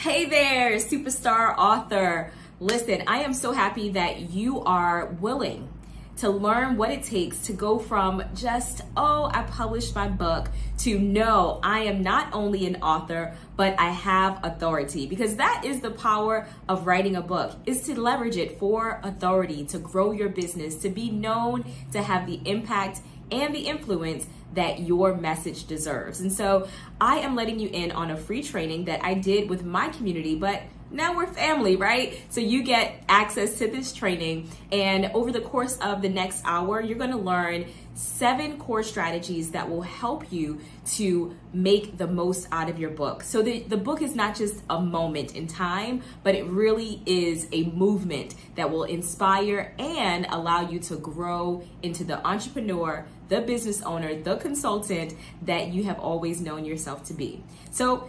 Hey there, superstar author. Listen, I am so happy that you are willing to learn what it takes to go from just, oh, I published my book to no, I am not only an author, but I have authority. Because that is the power of writing a book, is to leverage it for authority, to grow your business, to be known, to have the impact and the influence that your message deserves. And so I am letting you in on a free training that I did with my community, but now we're family, right? So you get access to this training, and over the course of the next hour, you're gonna learn 7 core strategies that will help you to make the most out of your book. So the book is not just a moment in time, but it really is a movement that will inspire and allow you to grow into the entrepreneur, the business owner, the consultant that you have always known yourself to be. So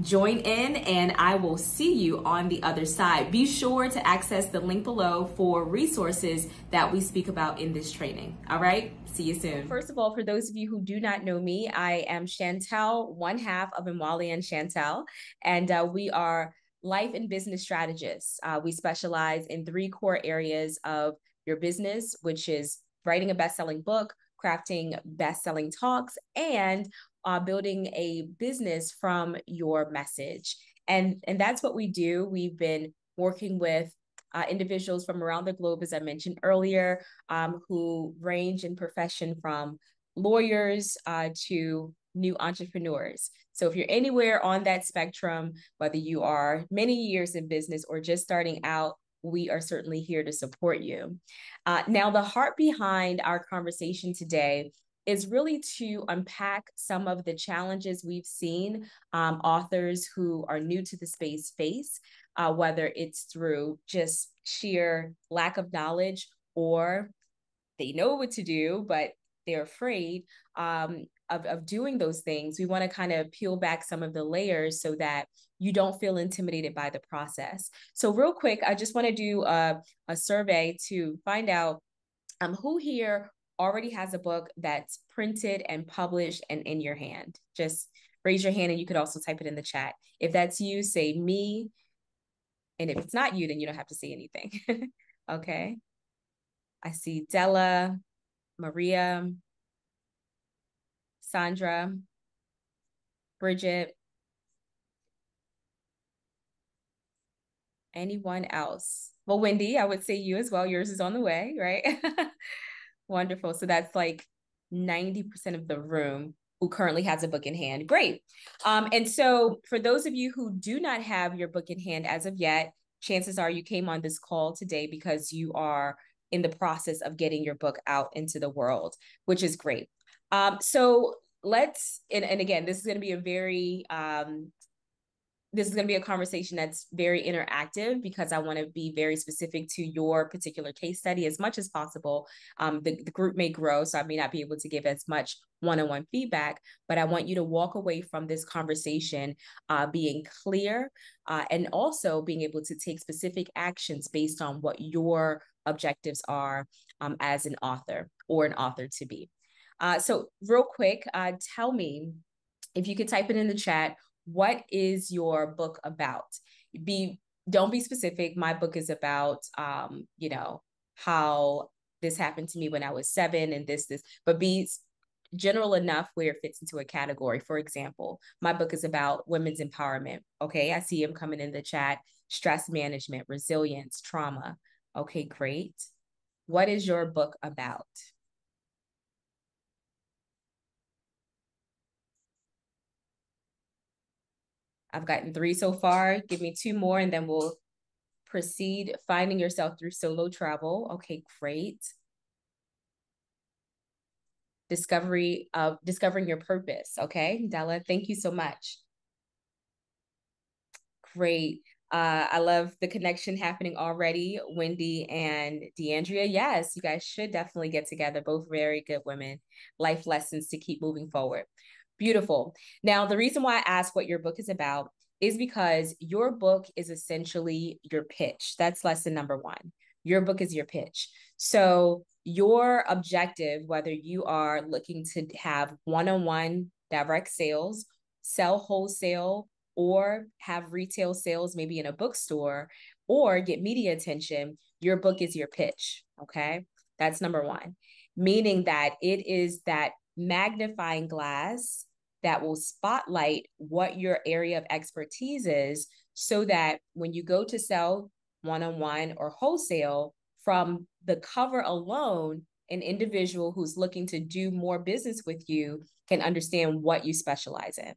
join in and I will see you on the other side. Be sure to access the link below for resources that we speak about in this training. All right, see you soon. First of all, for those of you who do not know me, I am Chantel, one half of Imwali and Chantel, and we are life and business strategists. We specialize in 3 core areas of your business, which is writing a best-selling book, crafting best-selling talks, and building a business from your message. And that's what we do. We've been working with individuals from around the globe, as I mentioned earlier, who range in profession from lawyers to new entrepreneurs. So if you're anywhere on that spectrum, whether you are many years in business or just starting out, we are certainly here to support you. Now, the heart behind our conversation today is really to unpack some of the challenges we've seen authors who are new to the space face, whether it's through just sheer lack of knowledge or they know what to do, but they're afraid of doing those things. We want to kind of peel back some of the layers so that you don't feel intimidated by the process. So real quick, I just want to do a survey to find out who here already has a book that's printed and published and in your hand. Just raise your hand and you could also type it in the chat. If that's you, say me. And if it's not you, then you don't have to say anything. Okay. I see Della, Maria, Sandra, Bridget. Anyone else? Well, Wendy, I would say you as well. Yours is on the way, right? Wonderful. So that's like 90% of the room who currently has a book in hand. Great. And so for those of you who do not have your book in hand as of yet, chances are you came on this call today because you are in the process of getting your book out into the world, which is great. So let's, and again, this is going to be a very, this is going to be a conversation that's very interactive because I want to be very specific to your particular case study as much as possible. The group may grow, so I may not be able to give as much one-on-one feedback, but I want you to walk away from this conversation being clear and also being able to take specific actions based on what your objectives are as an author or an author to be. So real quick, tell me, if you could type it in the chat, what is your book about? Don't be specific. My book is about, how this happened to me when I was 7 and this, but be general enough where it fits into a category. For example, my book is about women's empowerment. Okay, I see them coming in the chat. Stress management, resilience, trauma. Okay, great. What is your book about? I've gotten 3 so far. Give me 2 more and then we'll proceed. Finding yourself through solo travel. Okay, great. Discovering your purpose. Okay, Della, thank you so much. Great. I love the connection happening already. Wendy and DeAndrea. Yes, you guys should definitely get together. Both very good women. Life lessons to keep moving forward. Beautiful. Now, the reason why I ask what your book is about is because your book is essentially your pitch. That's lesson number 1. Your book is your pitch. So your objective, whether you are looking to have one-on-one direct sales, sell wholesale, or have retail sales, maybe in a bookstore, or get media attention, your book is your pitch. Okay. That's number one, meaning that it is that magnifying glass that will spotlight what your area of expertise is, so that when you go to sell one-on-one or wholesale, from the cover alone, an individual who's looking to do more business with you can understand what you specialize in.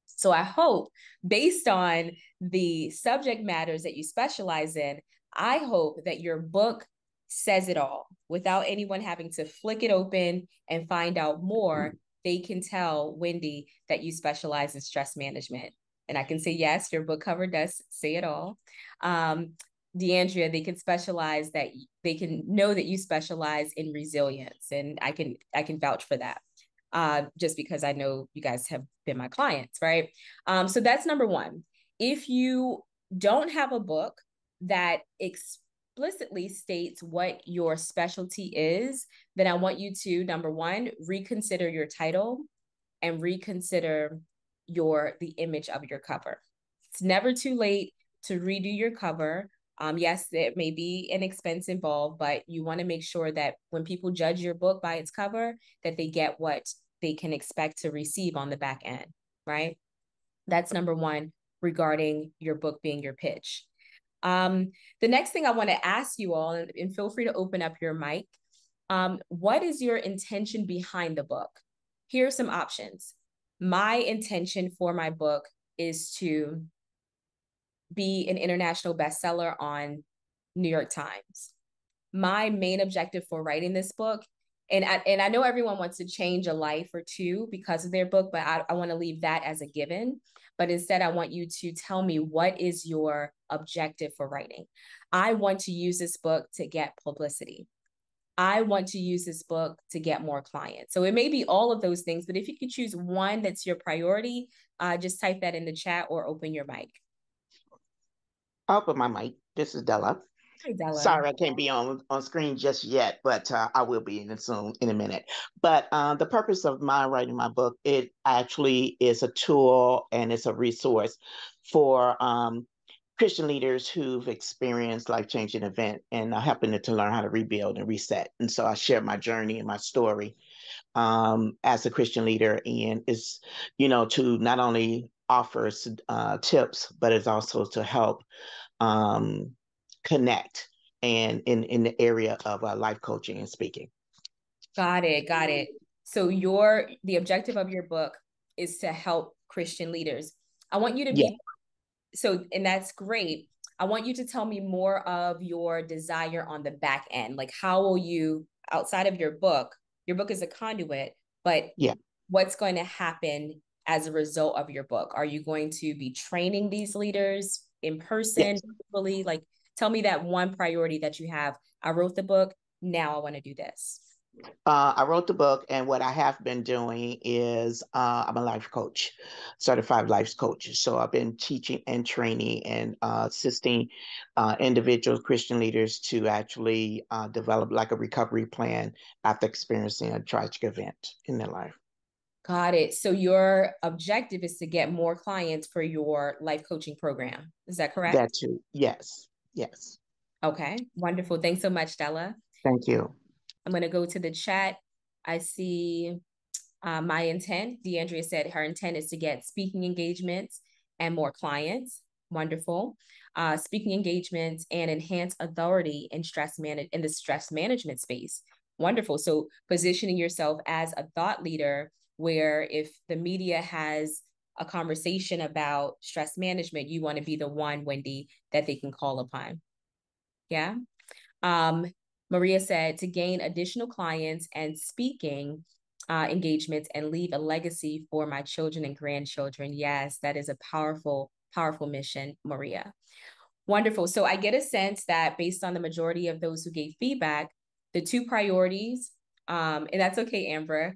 So I hope, based on the subject matters that you specialize in, I hope that your book says it all without anyone having to flick it open and find out more. They can tell Wendy that you specialize in stress management. And I can say, yes, your book cover does say it all. DeAndrea, they can specialize that they can know that you specialize in resilience. And I can vouch for that. Just because I know you guys have been my clients, right? So that's number one. If you don't have a book that explicitly states what your specialty is, then I want you to, number one, reconsider your title and reconsider the image of your cover. It's never too late to redo your cover. Yes, there may be an expense involved, but you want to make sure that when people judge your book by its cover, that they get what they can expect to receive on the back end, right? That's number one regarding your book being your pitch. The next thing I want to ask you all, and feel free to open up your mic, what is your intention behind the book? Here are some options. My intention for my book is to be an international bestseller on New York Times. My main objective for writing this book, and I know everyone wants to change a life or two because of their book, but I want to leave that as a given. But instead, I want you to tell me, what is your objective for writing? I want to use this book to get publicity. I want to use this book to get more clients. So it may be all of those things, but if you could choose one that's your priority, just type that in the chat or open your mic. I'll open my mic. This is Della. Hi, Della. Sorry, I can't be on screen just yet, but I will be in soon in a minute. But the purpose of my writing my book, it actually is a tool and it's a resource for Christian leaders who've experienced life-changing event and helping them to learn how to rebuild and reset. And so I share my journey and my story as a Christian leader, and is, to not only offer tips, but it's also to help connect and in the area of life coaching and speaking. Got it. So the objective of your book is to help Christian leaders. I want you to be, so, and that's great. I want you to tell me more of your desire on the back end. Like, how will you, outside of your book is a conduit, but what's going to happen as a result of your book? Are you going to be training these leaders in person, virtually? Like, tell me that one priority that you have. I wrote the book. Now I want to do this. I wrote the book, and what I have been doing is I'm a life coach, certified life coach. So I've been teaching and training and assisting individual Christian leaders to actually develop like a recovery plan after experiencing a tragic event in their life. Got it. So your objective is to get more clients for your life coaching program. Is that correct? That too. Yes. Okay, wonderful. Thanks so much, Stella. Thank you. I'm going to go to the chat. I see my intent. DeAndrea said her intent is to get speaking engagements and more clients. Wonderful. Speaking engagements and enhance authority in the stress management space. Wonderful. So positioning yourself as a thought leader, where if the media has a conversation about stress management, you want to be the one, Wendy, that they can call upon. Yeah. Maria said to gain additional clients and speaking engagements and leave a legacy for my children and grandchildren. Yes, that is a powerful, powerful mission, Maria. Wonderful. So I get a sense that based on the majority of those who gave feedback, the two priorities, and that's okay, Amber,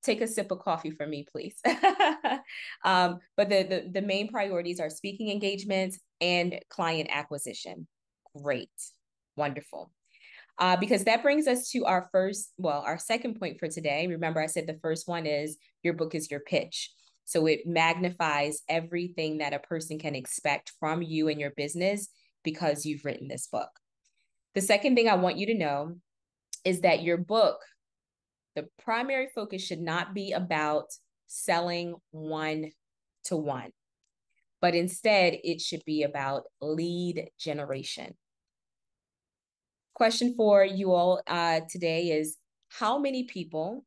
take a sip of coffee for me, please. But the main priorities are speaking engagements and client acquisition. Great. Wonderful. Because that brings us to our second point for today. Remember, I said the first one is your book is your pitch. So it magnifies everything that a person can expect from you and your business because you've written this book. The second thing I want you to know is that your book, the primary focus should not be about selling one-to-one, but instead it should be about lead generation. Question for you all today is, how many people,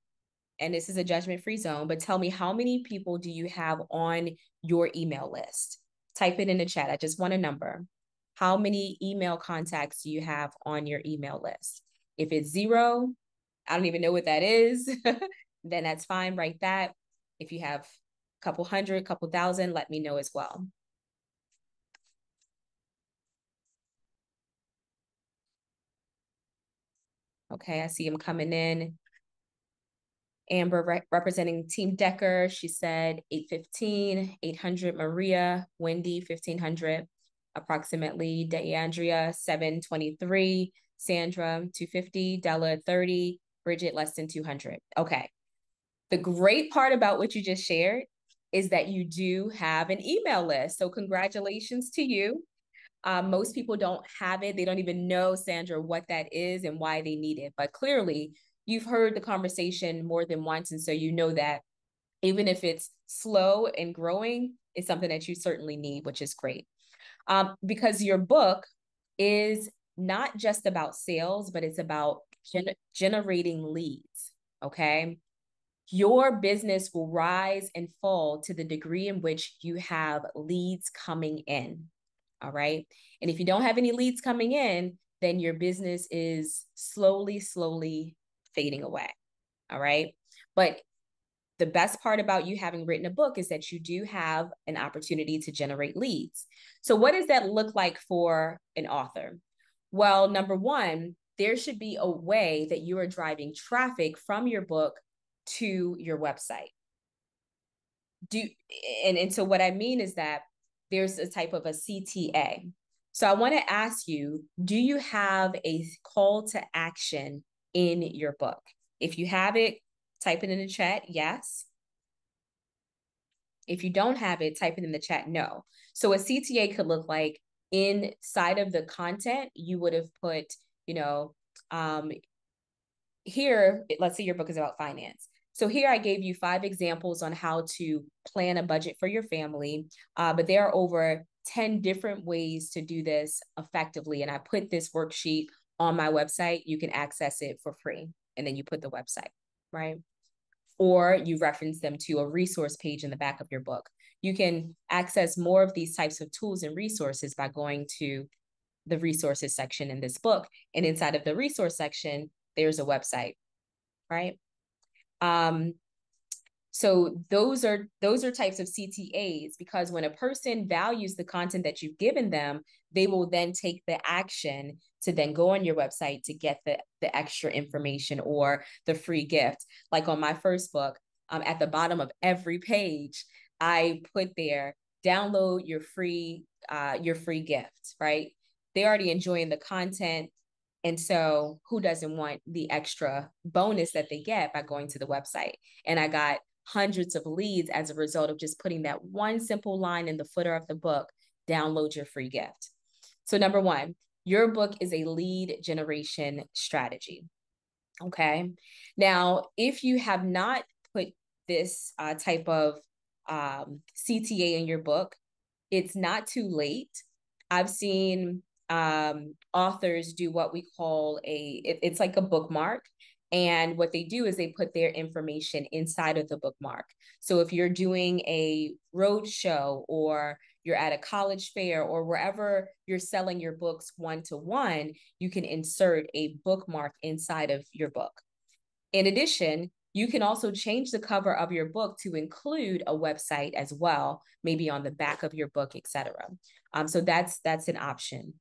and this is a judgment-free zone, but tell me, how many people do you have on your email list? Type it in the chat. I just want a number. How many email contacts do you have on your email list? If it's 0, I don't even know what that is, then that's fine. Write that. If you have a couple hundred, couple thousand, let me know as well. Okay, I see them coming in. Amber representing Team Decker, she said 815, 800 Maria, Wendy 1500, approximately DeAndrea 723, Sandra 250, Della 30, Bridget less than 200. Okay. The great part about what you just shared is that you do have an email list. So congratulations to you. Most people don't have it. They don't even know, Sandra, what that is and why they need it. But clearly, you've heard the conversation more than once. And so you know that even if it's slow and growing, it's something that you certainly need, which is great. Because your book is not just about sales, but it's about generating leads, okay? Your business will rise and fall to the degree in which you have leads coming in. All right. And if you don't have any leads coming in, then your business is slowly fading away. All right. But the best part about you having written a book is that you do have an opportunity to generate leads. So what does that look like for an author? Well, number one, there should be a way that you are driving traffic from your book to your website. And so what I mean is that there's a type of a CTA. So I want to ask you, do you have a call to action in your book? If you have it, type it in the chat, yes. If you don't have it, type it in the chat, no. So a CTA could look like, inside of the content, you would have put, here, let's say your book is about finance. So here I gave you 5 examples on how to plan a budget for your family, but there are over 10 different ways to do this effectively. And I put this worksheet on my website. You can access it for free. And then you put the website, right? Or you reference them to a resource page in the back of your book. You can access more of these types of tools and resources by going to the resources section in this book. And inside of the resource section, there's a website, right? So those are types of CTAs, because when a person values the content that you've given them, they will then take the action to then go on your website to get the extra information or the free gift. Like on my first book, at the bottom of every page, I put there, download your free gift, right? They're already enjoying the content. And so who doesn't want the extra bonus that they get by going to the website? And I got hundreds of leads as a result of just putting that one simple line in the footer of the book, download your free gift. So number one, your book is a lead generation strategy. Okay. Now, if you have not put this type of CTA in your book, it's not too late. I've seen authors do what we call it's like a bookmark. And what they do is they put their information inside of the bookmark. So if you're doing a road show, or you're at a college fair, or wherever you're selling your books one-to-one, you can insert a bookmark inside of your book. In addition, you can also change the cover of your book to include a website as well, maybe on the back of your book, etc. So that's an option.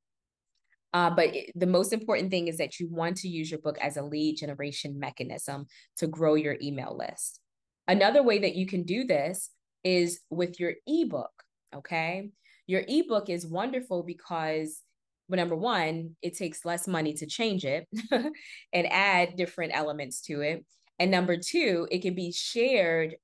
But the most important thing is that you want to use your book as a lead generation mechanism to grow your email list. Another way that you can do this is with your ebook, okay? Your ebook is wonderful because, well, number one, it takes less money to change it and add different elements to it. And number two, it can be shared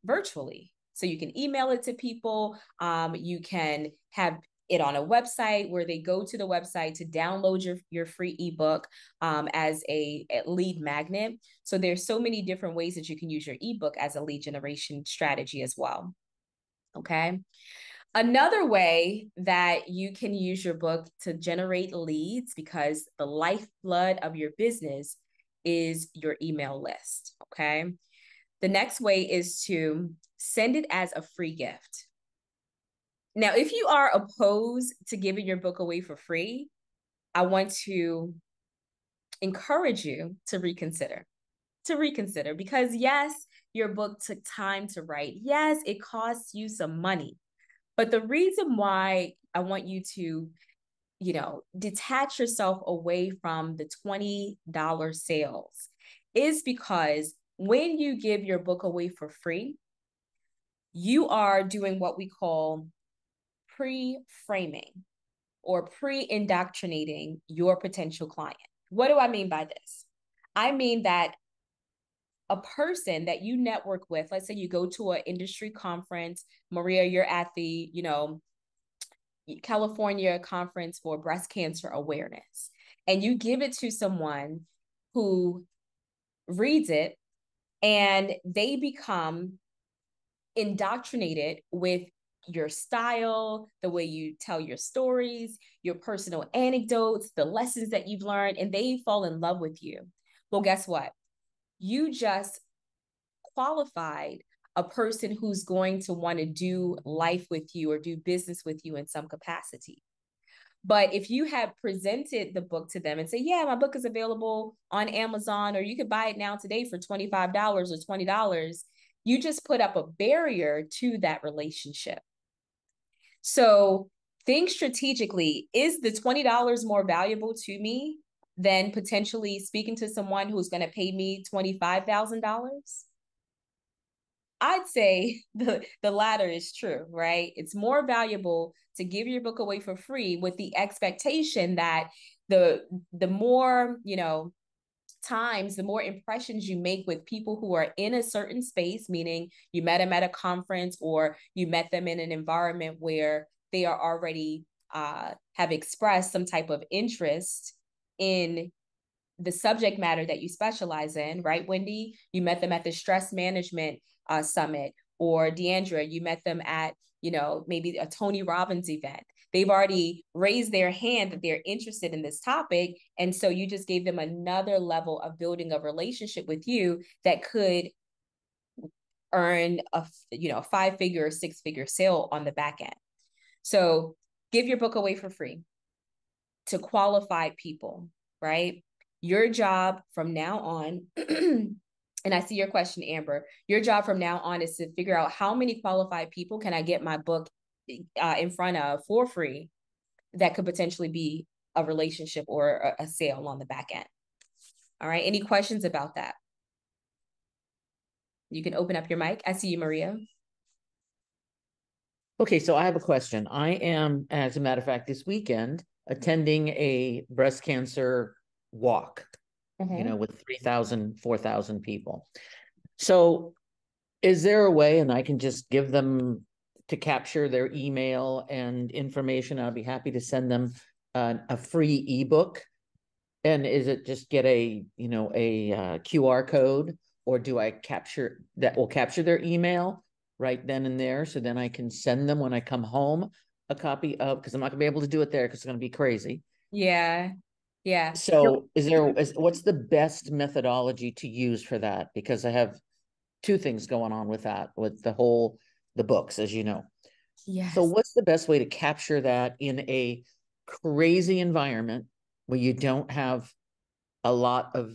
virtually. So you can email it to people. You can have it on a website where they go to the website to download your free ebook as a lead magnet. So there's so many different ways that you can use your ebook as a lead generation strategy as well. Okay. Another way that you can use your book to generate leads, because the lifeblood of your business is your email list. Okay. The next way is to send it as a free gift. Now, if you are opposed to giving your book away for free, I want to encourage you to reconsider. Because yes, your book took time to write. Yes, it costs you some money. But the reason why I want you to, detach yourself away from the $20 sales is because when you give your book away for free, you are doing what we call pre-framing or pre-indoctrinating your potential client. What do I mean by this? I mean that a person that you network with, let's say you go to an industry conference, Maria, you're at the, California Conference for Breast Cancer Awareness, and you give it to someone who reads it and they become indoctrinated with your style, the way you tell your stories, your personal anecdotes, the lessons that you've learned, and they fall in love with you. Well, guess what? You just qualified a person who's going to want to do life with you or do business with you in some capacity. But if you have presented the book to them and say, yeah, my book is available on Amazon, or you could buy it now today for $25 or $20, you just put up a barrier to that relationship. So think strategically, is the $20 more valuable to me than potentially speaking to someone who's going to pay me $25,000? I'd say the latter is true, right? It's more valuable to give your book away for free with the expectation that the more, times, the more impressions you make with people who are in a certain space, meaning you met them at a conference or you met them in an environment where they are already have expressed some type of interest in the subject matter that you specialize in, right, Wendy? You met them at the stress management summit, or Deandra, you met them at, maybe a Tony Robbins event. They've already raised their hand that they're interested in this topic. And so you just gave them another level of building a relationship with you that could earn a 5-figure or 6-figure sale on the back end. So give your book away for free to qualified people, right? Your job from now on, and I see your question, Amber, your job from now on is to figure out how many qualified people can I get my book in front of for free that could potentially be a relationship or a sale on the back end. All right. Any questions about that? You can open up your mic. I see you, Maria. Okay, so I have a question. I am, as a matter of fact, this weekend attending a breast cancer walk, with 3,000, 4,000 people. So is there a way, and I can just give them to capture their email and information? I'll be happy to send them a free ebook. And is it just get a QR code, or do I capture that will capture their email right then and there? So then I can send them when I come home a copy of, because I'm not gonna be able to do it there because it's gonna be crazy. Yeah. Yeah. So what's the best methodology to use for that? Because I have two things going on with that, with the books, as you know. Yes. So what's the best way to capture that in a crazy environment where you don't have a lot of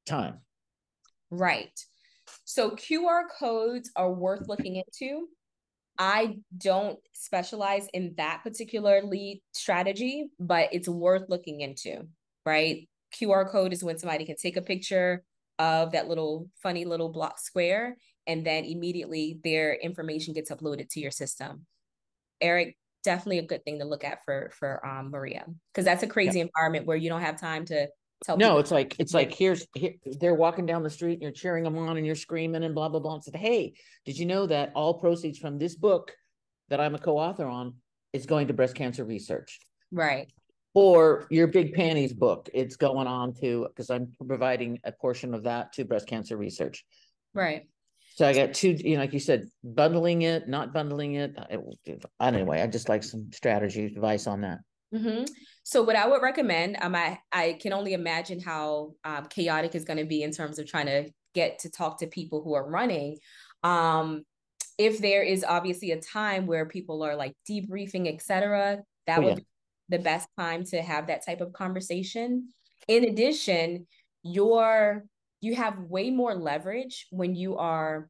time? Right. So QR codes are worth looking into. I don't specialize in that particular lead strategy, but it's worth looking into, right? QR code is when somebody can take a picture of that little funny little block square, and then immediately their information gets uploaded to your system. Eric, definitely a good thing to look at for Maria, because that's a crazy environment where you don't have time to tell No, people. it's like here, they're walking down the street and you're cheering them on and you're screaming and blah blah blah and said, hey, did you know that all proceeds from this book that I'm a co-author on is going to breast cancer research? Right. Or your Big Panties book, it's going on to, because I'm providing a portion of that to breast cancer research. Right. So I got two, like you said, bundling it, not bundling it. Anyway, I just like some strategy advice on that. Mm-hmm. So what I would recommend, I can only imagine how chaotic it's going to be in terms of trying to get to talk to people who are running. If there is obviously a time where people are like debriefing, etc., that would be the best time to have that type of conversation. In addition, you have way more leverage when you are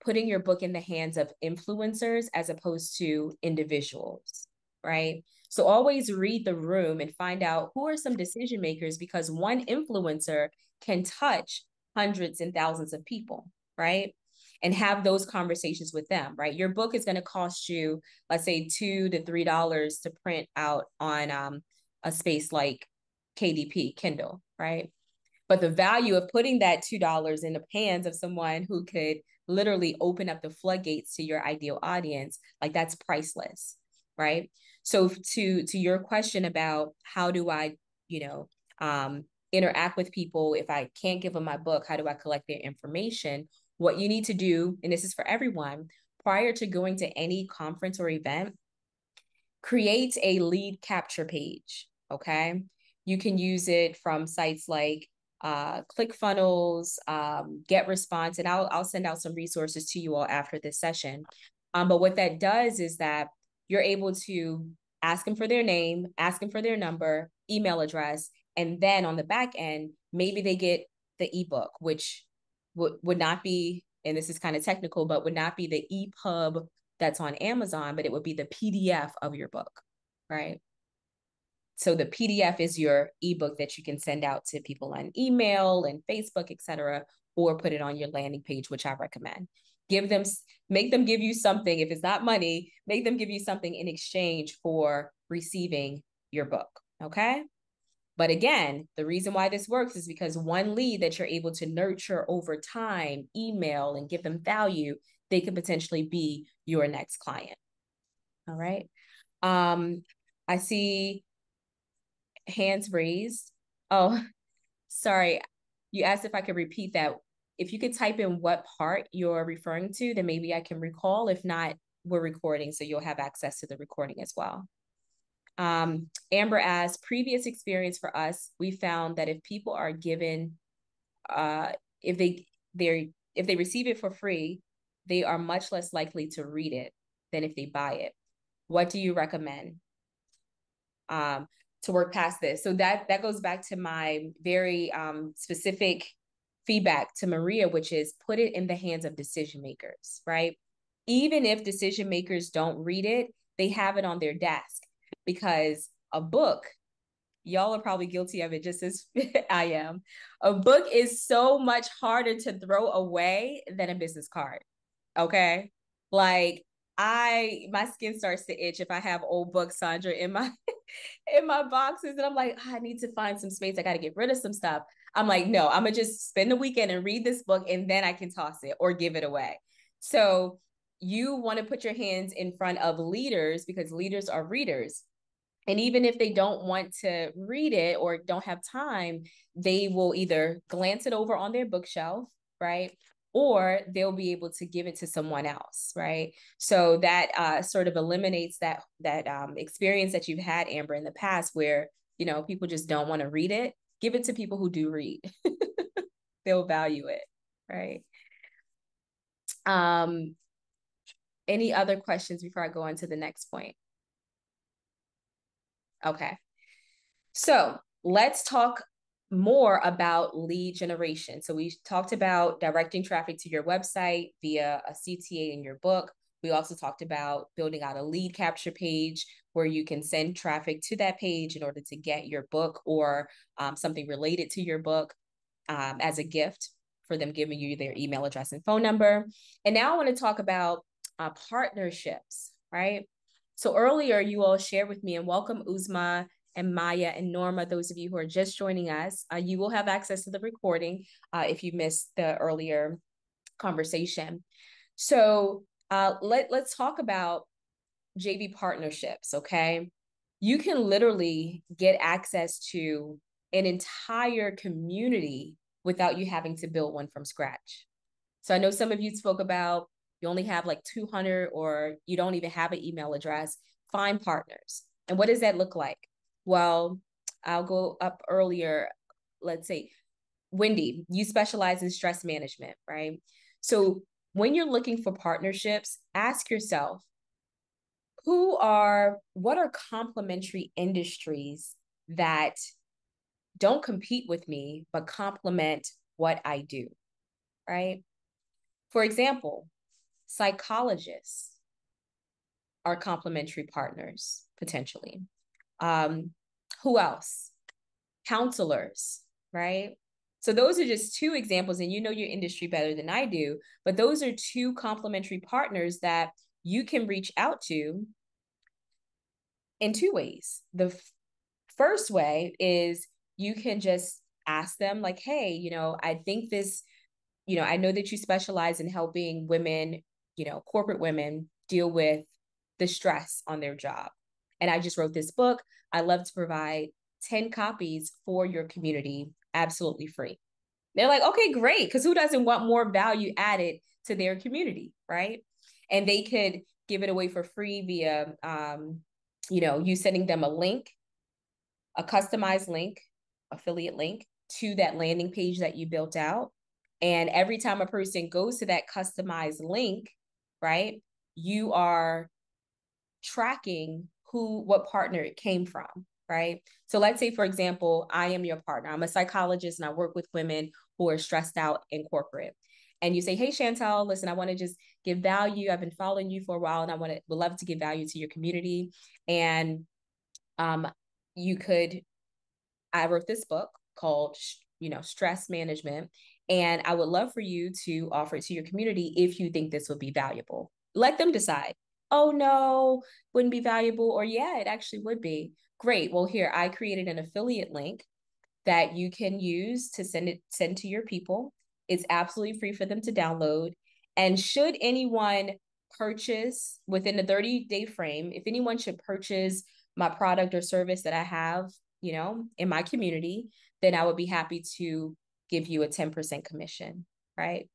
putting your book in the hands of influencers as opposed to individuals, right? So always read the room and find out who are some decision makers, because one influencer can touch hundreds and thousands of people, right? And have those conversations with them, right? Your book is going to cost you, let's say, $2 to $3 to print out on a space like KDP, Kindle, right? But the value of putting that $2 in the hands of someone who could literally open up the floodgates to your ideal audience, like that's priceless, right? So to your question about how do I, interact with people if I can't give them my book, how do I collect their information? What you need to do, and this is for everyone, prior to going to any conference or event, create a lead capture page, okay? You can use it from sites like ClickFunnels, GetResponse, and I'll send out some resources to you all after this session. But what that does is that you're able to ask them for their name, ask them for their number, email address, and then on the back end, maybe they get the ebook, which would not be, and this is kind of technical, but would not be the EPUB that's on Amazon, but it would be the PDF of your book, right? So the PDF is your ebook that you can send out to people on email and Facebook, etc., or put it on your landing page, which I recommend. Make them give you something. If it's not money, make them give you something in exchange for receiving your book, okay? But again, the reason why this works is because one lead that you're able to nurture over time, email, and give them value, they could potentially be your next client. All right. I see hands raised. Oh, sorry. You asked if I could repeat that. If you could type in what part you're referring to, then maybe I can recall. If not, we're recording, so you'll have access to the recording as well. Amber asks, previous experience for us, we found that if people are given, if they receive it for free, they are much less likely to read it than if they buy it. What do you recommend to work past this? So that goes back to my very specific feedback to Maria, which is put it in the hands of decision makers, right? Even if decision makers don't read it, they have it on their desk, because a book, y'all are probably guilty of it just as I am. A book is so much harder to throw away than a business card. Okay. Like my skin starts to itch if I have old books, Sandra, in my boxes, and I'm like, I need to find some space. I got to get rid of some stuff. I'm like, no, I'm gonna just spend the weekend and read this book, and then I can toss it or give it away. So you want to put your hands in front of leaders, because leaders are readers. And even if they don't want to read it or don't have time, they will either glance it over on their bookshelf, right? Or they'll be able to give it to someone else, right? So that sort of eliminates that experience that you've had, Amber, in the past, where people just don't want to read it. Give it to people who do read. They'll value it, right? Any other questions before I go on to the next point? Okay. So let's talk more about lead generation. So we talked about directing traffic to your website via a CTA in your book. We also talked about building out a lead capture page where you can send traffic to that page in order to get your book or something related to your book as a gift for them giving you their email address and phone number. And now I want to talk about partnerships, right? So earlier you all shared with me, and welcome Uzma and Maya and Norma, those of you who are just joining us, you will have access to the recording if you missed the earlier conversation. So let's talk about JV partnerships, okay? You can literally get access to an entire community without you having to build one from scratch. So I know some of you spoke about you only have like 200 or you don't even have an email address. Find partners. And what does that look like? Well, I'll go up earlier. Let's say, Wendy, you specialize in stress management, right? So when you're looking for partnerships, ask yourself, what are complementary industries that don't compete with me, but complement what I do, right? For example, psychologists are complementary partners, potentially. Who else? Counselors, right? So those are just two examples, and you know your industry better than I do, but those are two complementary partners that you can reach out to in two ways. The first way is you can just ask them like, hey, I think this, I know that you specialize in helping women, corporate women deal with the stress on their job. And I just wrote this book. I love to provide 10 copies for your community, absolutely free. They're like, okay, great. Because who doesn't want more value added to their community, right? And they could give it away for free via, you sending them a link, a customized link, affiliate link to that landing page that you built out. And every time a person goes to that customized link, right, you are tracking what partner it came from, right? So let's say, for example, I am your partner. I'm a psychologist and I work with women who are stressed out in corporate. And you say, hey, Chantel, listen, I want to just give value. I've been following you for a while and would love to give value to your community. And I wrote this book called, Stress Management. And I would love for you to offer it to your community if you think this would be valuable. Let them decide. Oh, no, wouldn't be valuable. Or yeah, it actually would be. Great. Well, here, I created an affiliate link that you can use to send to your people. It's absolutely free for them to download. And should anyone purchase within the 30-day frame, if anyone should purchase my product or service that I have, in my community, then I would be happy to give you a 10% commission, right?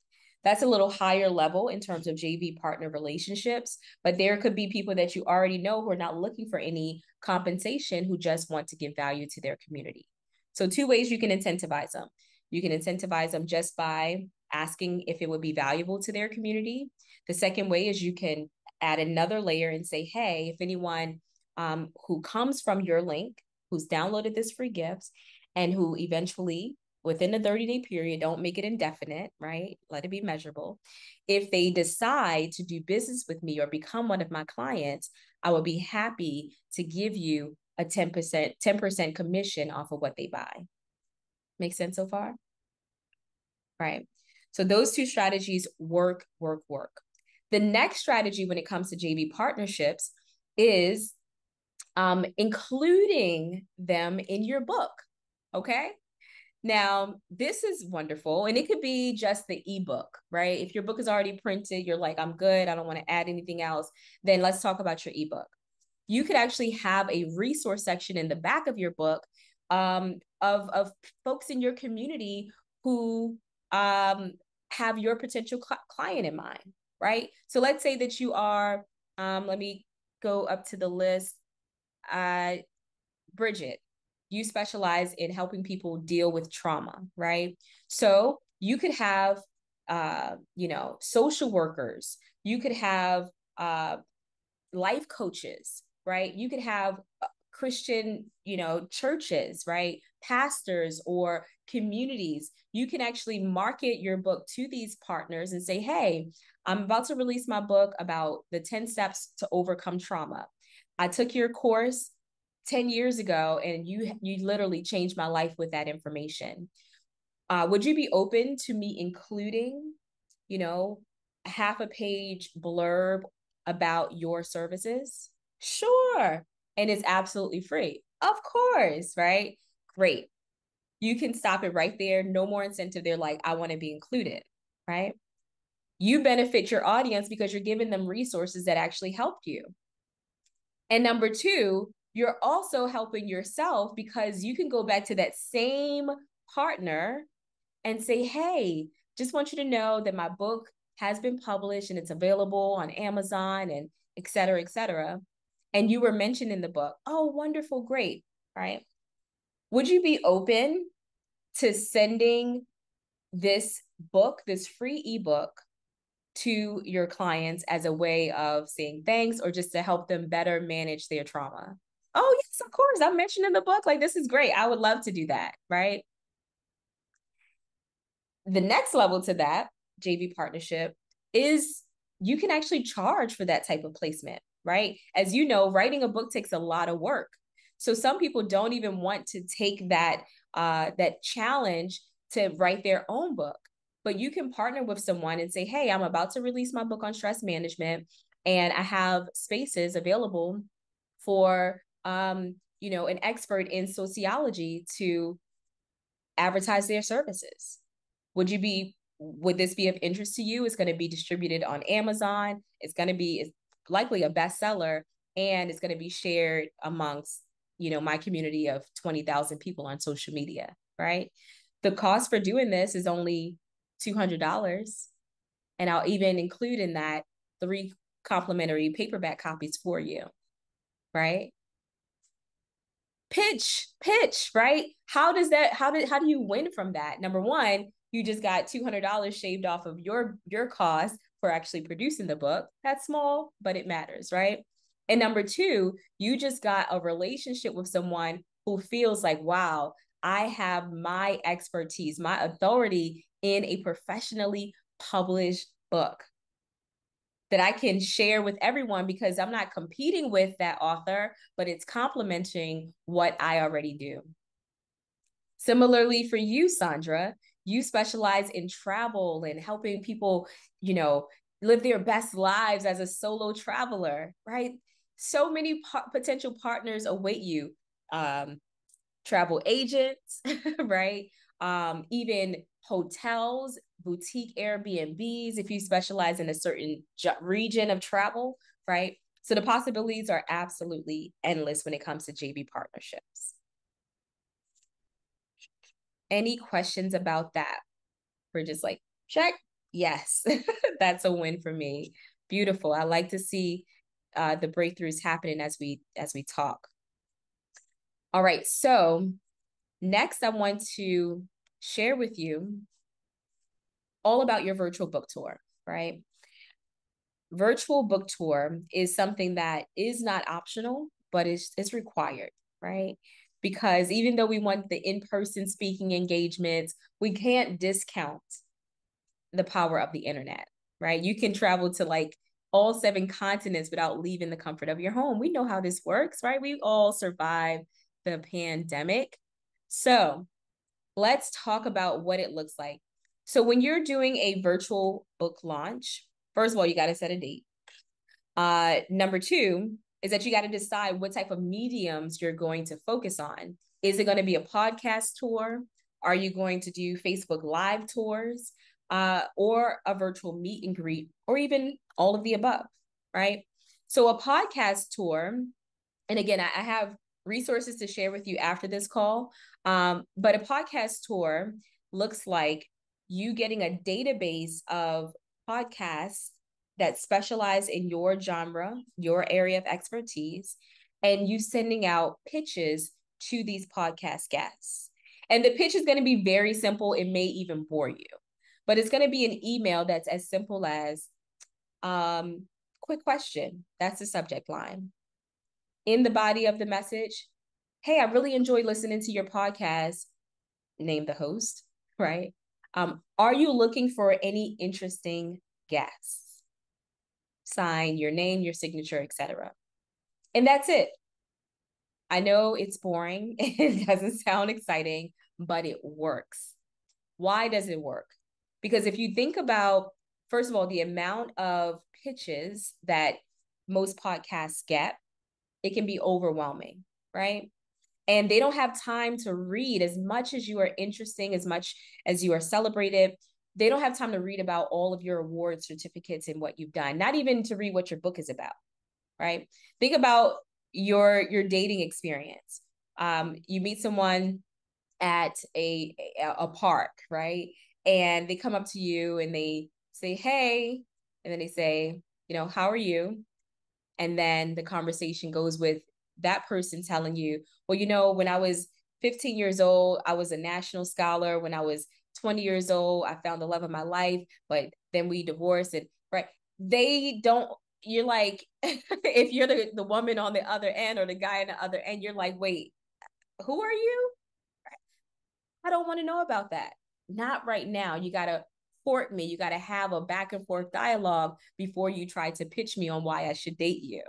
That's a little higher level in terms of JV partner relationships, but there could be people that you already know who are not looking for any compensation, who just want to give value to their community. So two ways you can incentivize them. You can incentivize them just by asking if it would be valuable to their community. The second way is you can add another layer and say, hey, if anyone who comes from your link, who's downloaded this free gift, and who eventually, within the 30-day period, don't make it indefinite, right? Let it be measurable. If they decide to do business with me or become one of my clients, I will be happy to give you a 10% commission off of what they buy. Make sense so far? Right. So those two strategies work. The next strategy when it comes to JV partnerships is including them in your book. Okay. Now, this is wonderful, and it could be just the ebook, right? If your book is already printed, you're like, I'm good, I don't want to add anything else, then let's talk about your ebook. You could actually have a resource section in the back of your book of folks in your community who have your potential client in mind, right? So let's say that you are, let me go up to the list, Bridget. You specialize in helping people deal with trauma, right? So you could have, social workers. You could have life coaches, right? You could have Christian, churches, right? Pastors or communities. You can actually market your book to these partners and say, hey, I'm about to release my book about the 10 steps to overcome trauma. I took your course 10 years ago, and you literally changed my life with that information. Would you be open to me including, half a page blurb about your services? Sure. And it's absolutely free. Of course, right? Great. You can stop it right there. No more incentive. They're like, I want to be included, right? You benefit your audience because you're giving them resources that actually helped you. And number two, you're also helping yourself because you can go back to that same partner and say, hey, just want you to know that my book has been published and it's available on Amazon and et cetera, et cetera. And you were mentioned in the book. Oh, wonderful, great, right? Would you be open to sending this book, this free ebook, to your clients as a way of saying thanks or just to help them better manage their trauma? Oh, yes, of course. I mentioned in the book, like, this is great. I would love to do that, right? The next level to that JV partnership is you can actually charge for that type of placement, right? As you know, writing a book takes a lot of work. So some people don't even want to take that challenge to write their own book. But you can partner with someone and say, hey, I'm about to release my book on stress management, and I have spaces available for an expert in sociology to advertise their services. Would this be of interest to you? It's going to be distributed on Amazon. It's likely a bestseller, and it's going to be shared amongst, my community of 20,000 people on social media, right? The cost for doing this is only $200. And I'll even include in that 3 complimentary paperback copies for you, right? Pitch, right? How do you win from that? Number one, you just got $200 shaved off of your cost for actually producing the book. That's small, but it matters, right? And number two, you just got a relationship with someone who feels like, wow, I have my expertise, my authority in a professionally published book that I can share with everyone because I'm not competing with that author, but it's complementing what I already do. Similarly for you, Sandra, you specialize in travel and helping people, live their best lives as a solo traveler, right? So many potential partners await you. Travel agents, right? Even hotels, boutique Airbnbs, if you specialize in a certain region of travel, right? So the possibilities are absolutely endless when it comes to JV partnerships. Any questions about that? We're just like, check. Yes, that's a win for me. Beautiful. I like to see the breakthroughs happening as we talk. All right, so next I want to share with you all about your virtual book tour, right? Virtual book tour is something that is not optional, but it's required, right? Because even though we want the in-person speaking engagements, we can't discount the power of the internet, right? You can travel to like all 7 continents without leaving the comfort of your home. We know how this works, right? We all survived the pandemic. So let's talk about what it looks like. So when you're doing a virtual book launch, first of all, you got to set a date. Number 2 is that you got to decide what type of mediums you're going to focus on. Is it going to be a podcast tour? Are you going to do Facebook Live tours? Or a virtual meet and greet, or even all of the above, right? So a podcast tour, and again, I have resources to share with you after this call, but a podcast tour looks like you getting a database of podcasts that specialize in your genre, your area of expertise, and you sending out pitches to these podcast guests. And the pitch is going to be very simple. It may even bore you. But it's going to be an email that's as simple as, quick question. That's the subject line. In the body of the message, hey, I really enjoyed listening to your podcast. Name the host, right? Are you looking for any interesting guests? Sign your name, your signature, etc. And that's it. I know it's boring. It doesn't sound exciting, but it works. Why does it work? Because if you think about, first of all, the amount of pitches that most podcasts get, it can be overwhelming, right? and they don't have time to read. As much as you are interesting, as much as you are celebrated, they don't have time to read about all of your award certificates and what you've done, not even to read what your book is about, right? Think about your dating experience. You meet someone at a park, right? And they come up to you and they say, hey, and then they say, you know, how are you? And then the conversation goes with that person telling you, well, you know, when I was 15 years old, I was a national scholar. When I was 20 years old, I found the love of my life, but then we divorced. And right, they don't, you're like, if you're the woman on the other end or the guy on the other end, you're like, wait, who are you? I don't want to know about that. Not right now. You got to court me. You got to have a back and forth dialogue before you try to pitch me on why I should date you.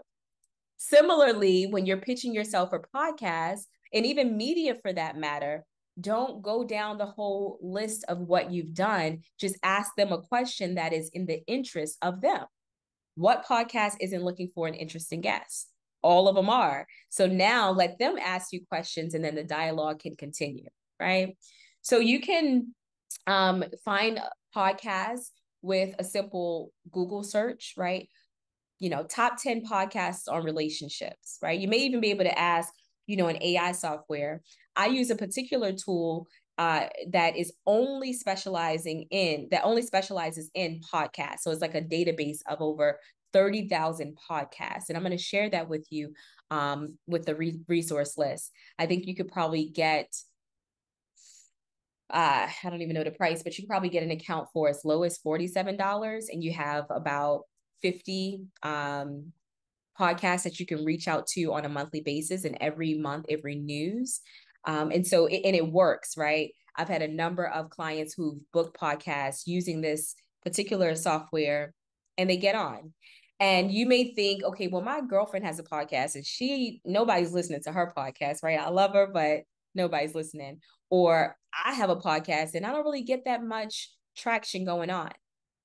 Similarly, when you're pitching yourself for podcasts and even media for that matter, don't go down the whole list of what you've done. Just ask them a question that is in the interest of them. What podcast isn't looking for an interesting guest? All of them are. So now let them ask you questions and then the dialogue can continue, right? So you can find podcasts with a simple Google search, right? You know, top 10 podcasts on relationships, right? You may even be able to ask, you know, an AI software. I use a particular tool that only specializes in podcasts. So it's like a database of over 30,000 podcasts. And I'm going to share that with you with the resource list. I think you could probably get, I don't even know the price, but you can probably get an account for as low as $47. And you have about 50 podcasts that you can reach out to on a monthly basis, and every month it renews. And so it works, right? I've had a number of clients who've booked podcasts using this particular software, and they get on. And you may think, okay, well, my girlfriend has a podcast and nobody's listening to her podcast, right? I love her, but nobody's listening. Or I have a podcast and I don't really get that much traction going on.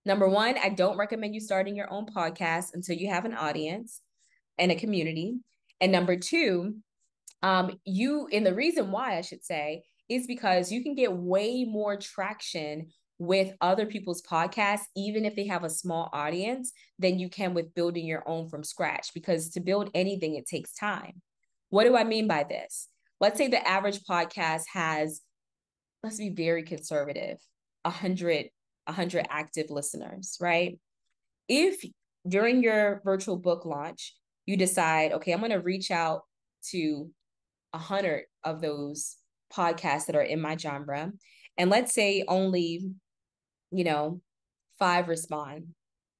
Number one, I don't recommend you starting your own podcast until you have an audience and a community. And number two, and the reason why I should say is because you can get way more traction with other people's podcasts, even if they have a small audience, than you can with building your own from scratch. Because to build anything, it takes time. What do I mean by this? Let's say the average podcast has, let's be very conservative, 100 active listeners, right? If during your virtual book launch, you decide, okay, I'm going to reach out to 100 of those podcasts that are in my genre, and let's say only, 5 respond,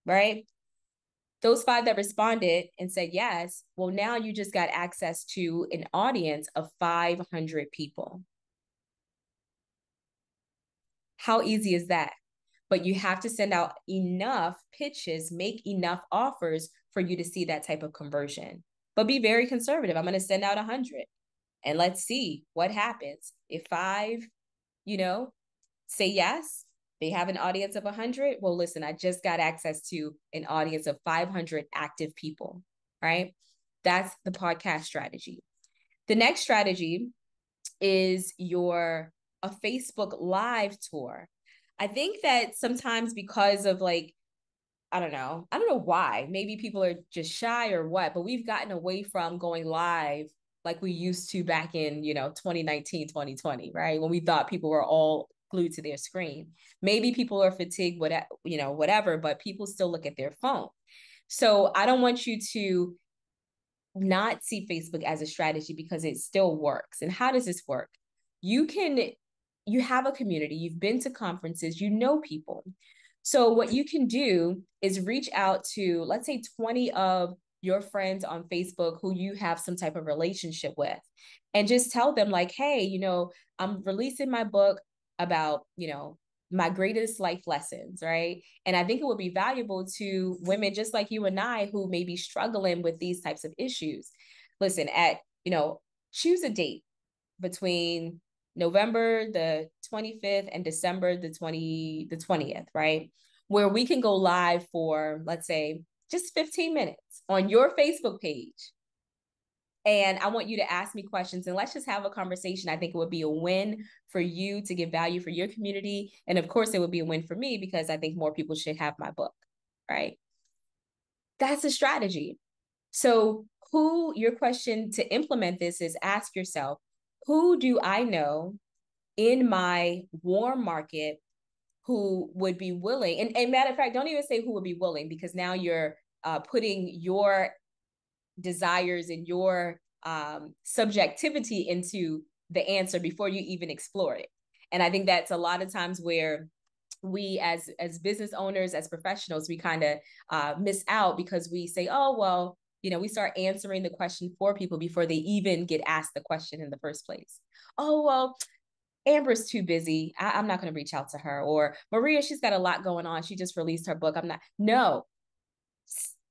right? Those 5 that responded and said yes, well, now you just got access to an audience of 500 people. How easy is that? But you have to send out enough pitches, make enough offers for you to see that type of conversion. But be very conservative. I'm going to send out 100 and let's see what happens. If 5, say yes, they have an audience of 100. Well, listen, I just got access to an audience of 500 active people, right? That's the podcast strategy. The next strategy is a Facebook Live tour. I think that sometimes because of I don't know why, maybe people are just shy or what, but we've gotten away from going live like we used to back in, 2019, 2020, right? When we thought people were all glued to their screen. Maybe people are fatigued, whatever, but people still look at their phone. So I don't want you to not see Facebook as a strategy because it still works. And how does this work? You have a community, you've been to conferences, you know people. So what you can do is reach out to, let's say, 20 of your friends on Facebook who you have some type of relationship with, and just tell them hey, I'm releasing my book about, my greatest life lessons, right? And I think it would be valuable to women just like you and I who may be struggling with these types of issues. Listen, choose a date between November the 25th and December the 20th, right? Where we can go live for, let's say, just 15 minutes on your Facebook page. And I want you to ask me questions and let's just have a conversation. I think it would be a win for you to give value for your community. And of course, it would be a win for me because I think more people should have my book, right? That's a strategy. So your question to implement this is ask yourself, who do I know in my warm market who would be willing? And matter of fact, don't even say who would be willing, because now you're putting your desires and your subjectivity into the answer before you even explore it. And I think that's a lot of times where we as business owners, as professionals, we kind of miss out because we say, oh, well, we start answering the question for people before they even get asked the question in the first place. Oh, well, Amber's too busy. I'm not going to reach out to her. Or Maria, she's got a lot going on. She just released her book. I'm not. No.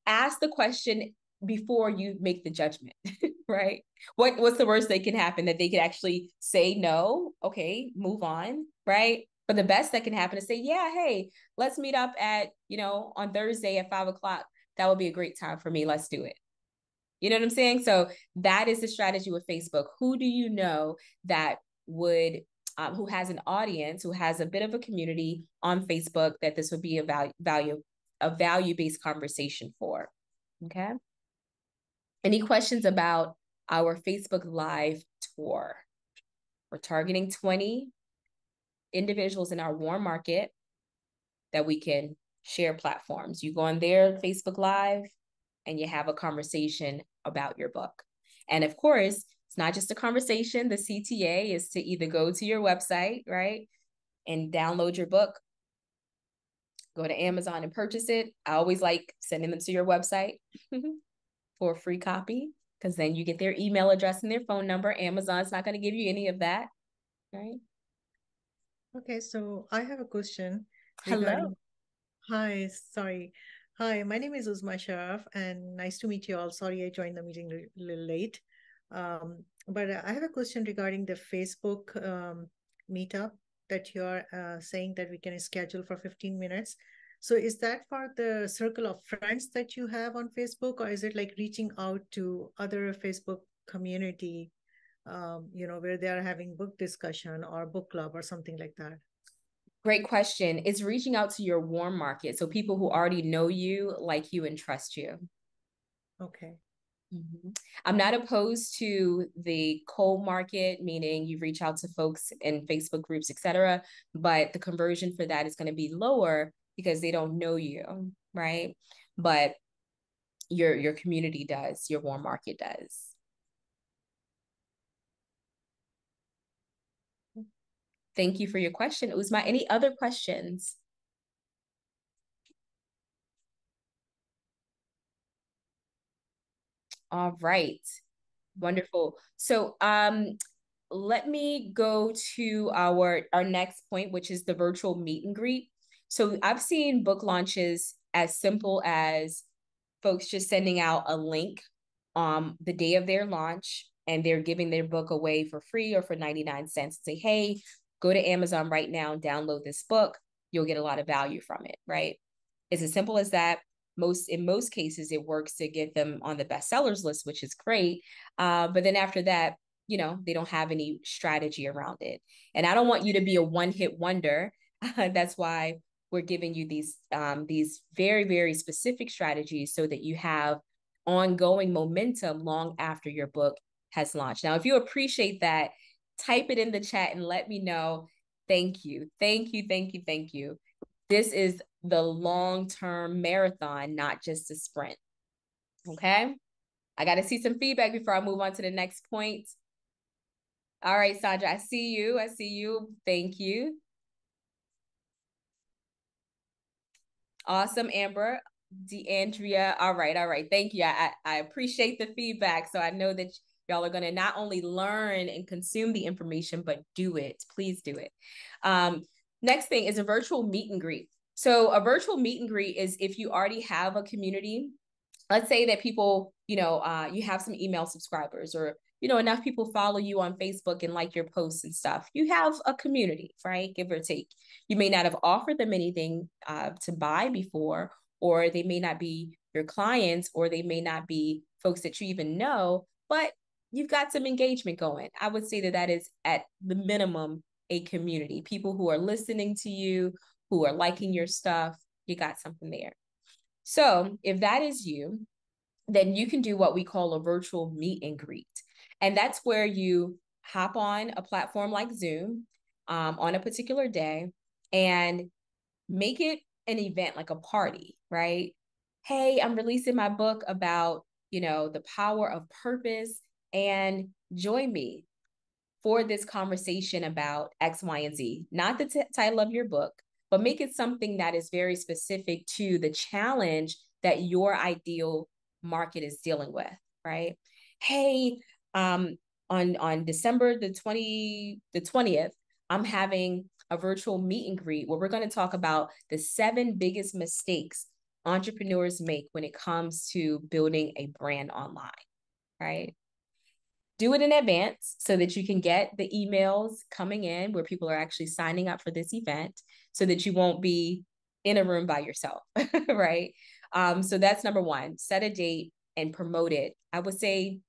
Ask the question before you make the judgment, right? What's the worst that can happen? That they could actually say no. Okay, move on, right? But the best that can happen is say, yeah, hey, let's meet up at, on Thursday at 5:00. That would be a great time for me. Let's do it. You know what I'm saying? So that is the strategy with Facebook. Who do you know that would, who has an audience, who has a bit of a community on Facebook that this would be a value-based conversation for? Okay. Any questions about our Facebook Live tour? We're targeting 20 individuals in our warm market that we can share platforms. You go on their Facebook Live and you have a conversation about your book. And of course, it's not just a conversation. The CTA is to either go to your website, right, and download your book, go to Amazon and purchase it. I always like sending them to your website for a free copy, because then you get their email address and their phone number. Amazon's not going to give you any of that, right? Okay, so I have a question. Hello. Hi, sorry. Hi, my name is Uzma Sharaf, and nice to meet you all. Sorry, I joined the meeting a little late. But I have a question regarding the Facebook meetup that you're saying that we can schedule for 15 minutes. So is that for the circle of friends that you have on Facebook, or is it like reaching out to other Facebook community, where they are having book discussion or book club or something like that? Great question. It's reaching out to your warm market. So people who already know you, like you, and trust you. Okay. Mm-hmm. I'm not opposed to the cold market, meaning you reach out to folks in Facebook groups, etc. But the conversion for that is going to be lower because they don't know you, right? But your community does, your warm market does. Thank you for your question, Uzma. Any other questions? All right. Wonderful. So let me go to our next point, which is the virtual meet and greet. So I've seen book launches as simple as folks just sending out a link the day of their launch, and they're giving their book away for free or for 99 cents. Say, hey, go to Amazon right now and download this book. You'll get a lot of value from it, right? It's as simple as that. In most cases, it works to get them on the bestsellers list, which is great. But then after that, they don't have any strategy around it. And I don't want you to be a one-hit wonder. That's why we're giving you these very, very specific strategies so that you have ongoing momentum long after your book has launched. Now, if you appreciate that, type it in the chat and let me know. Thank you. Thank you. Thank you. Thank you. This is the long-term marathon, not just a sprint. Okay. I got to see some feedback before I move on to the next point. All right, Sandra, I see you. I see you. Thank you. Awesome, Amber. DeAndrea. All right. Thank you. I appreciate the feedback. So I know that y'all are going to not only learn and consume the information, but do it. Please do it. Next thing is a virtual meet and greet. So a virtual meet and greet is if you already have a community. Let's say that people, you have some email subscribers, or enough people follow you on Facebook and like your posts and stuff. You have a community, right? Give or take. You may not have offered them anything to buy before, or they may not be your clients, or they may not be folks that you even know, but you've got some engagement going. I would say that that is at the minimum a community, people who are listening to you, who are liking your stuff. You got something there. So if that is you, then you can do what we call a virtual meet and greet. And that's where you hop on a platform like Zoom on a particular day and make it an event, like a party, right? Hey, I'm releasing my book about, the power of purpose, and join me for this conversation about X, Y, and Z. Not the title of your book, but make it something that is very specific to the challenge that your ideal market is dealing with, right? Hey, on December the 20th, I'm having a virtual meet and greet where we're going to talk about the 7 biggest mistakes entrepreneurs make when it comes to building a brand online, right? Do it in advance so that you can get the emails coming in where people are actually signing up for this event, so that you won't be in a room by yourself, right? So that's number one. Set a date and promote it. I would say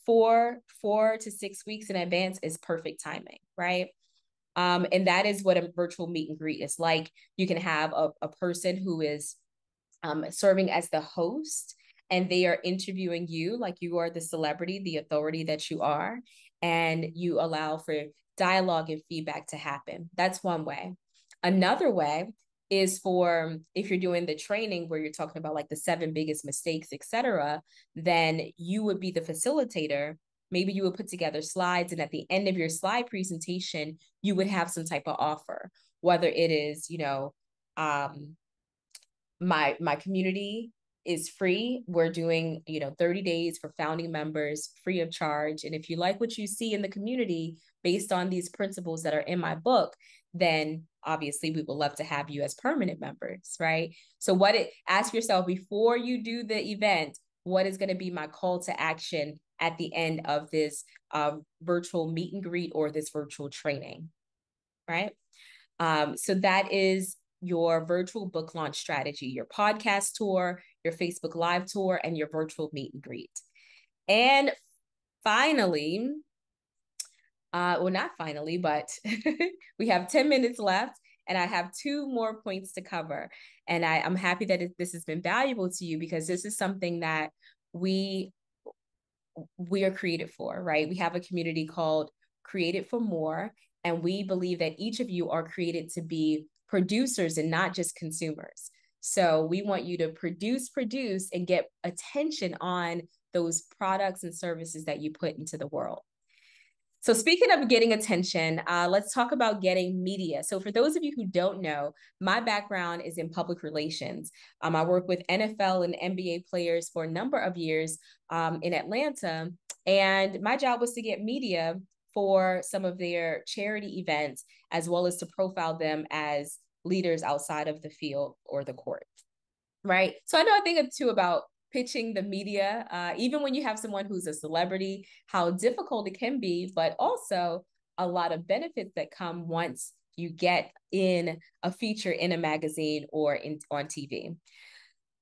4 to 6 weeks in advance is perfect timing, right? And that is what a virtual meet and greet is like. You can have a person who is serving as the host, and they are interviewing you like you are the celebrity, the authority that you are, and you allow for dialogue and feedback to happen. That's one way. Another way is for, if you're doing the training where you're talking about like the 7 biggest mistakes, etc., then you would be the facilitator. Maybe you would put together slides, and at the end of your slide presentation, you would have some type of offer, whether it is, my community is free. We're doing, 30 days for founding members, free of charge. And if you like what you see in the community based on these principles that are in my book, then obviously we would love to have you as permanent members, right? So ask yourself before you do the event, what is going to be my call to action at the end of this virtual meet and greet or this virtual training, right? So that is your virtual book launch strategy, your podcast tour, your Facebook Live tour, and your virtual meet and greet. And finally, well, not finally, but we have 10 minutes left, and I have 2 more points to cover. And I'm happy that this has been valuable to you, because this is something that we are created for, right? We have a community called Created for More, and we believe that each of you are created to be producers and not just consumers. So we want you to produce, and get attention on those products and services that you put into the world. So speaking of getting attention, let's talk about getting media. So for those of you who don't know, my background is in public relations. I work with NFL and NBA players for a number of years in Atlanta, and my job was to get media for some of their charity events, as well as to profile them as leaders outside of the field or the court, right? So I know a thing or two about pitching the media, even when you have someone who's a celebrity, how difficult it can be, but also a lot of benefits that come once you get in a feature in a magazine or on TV.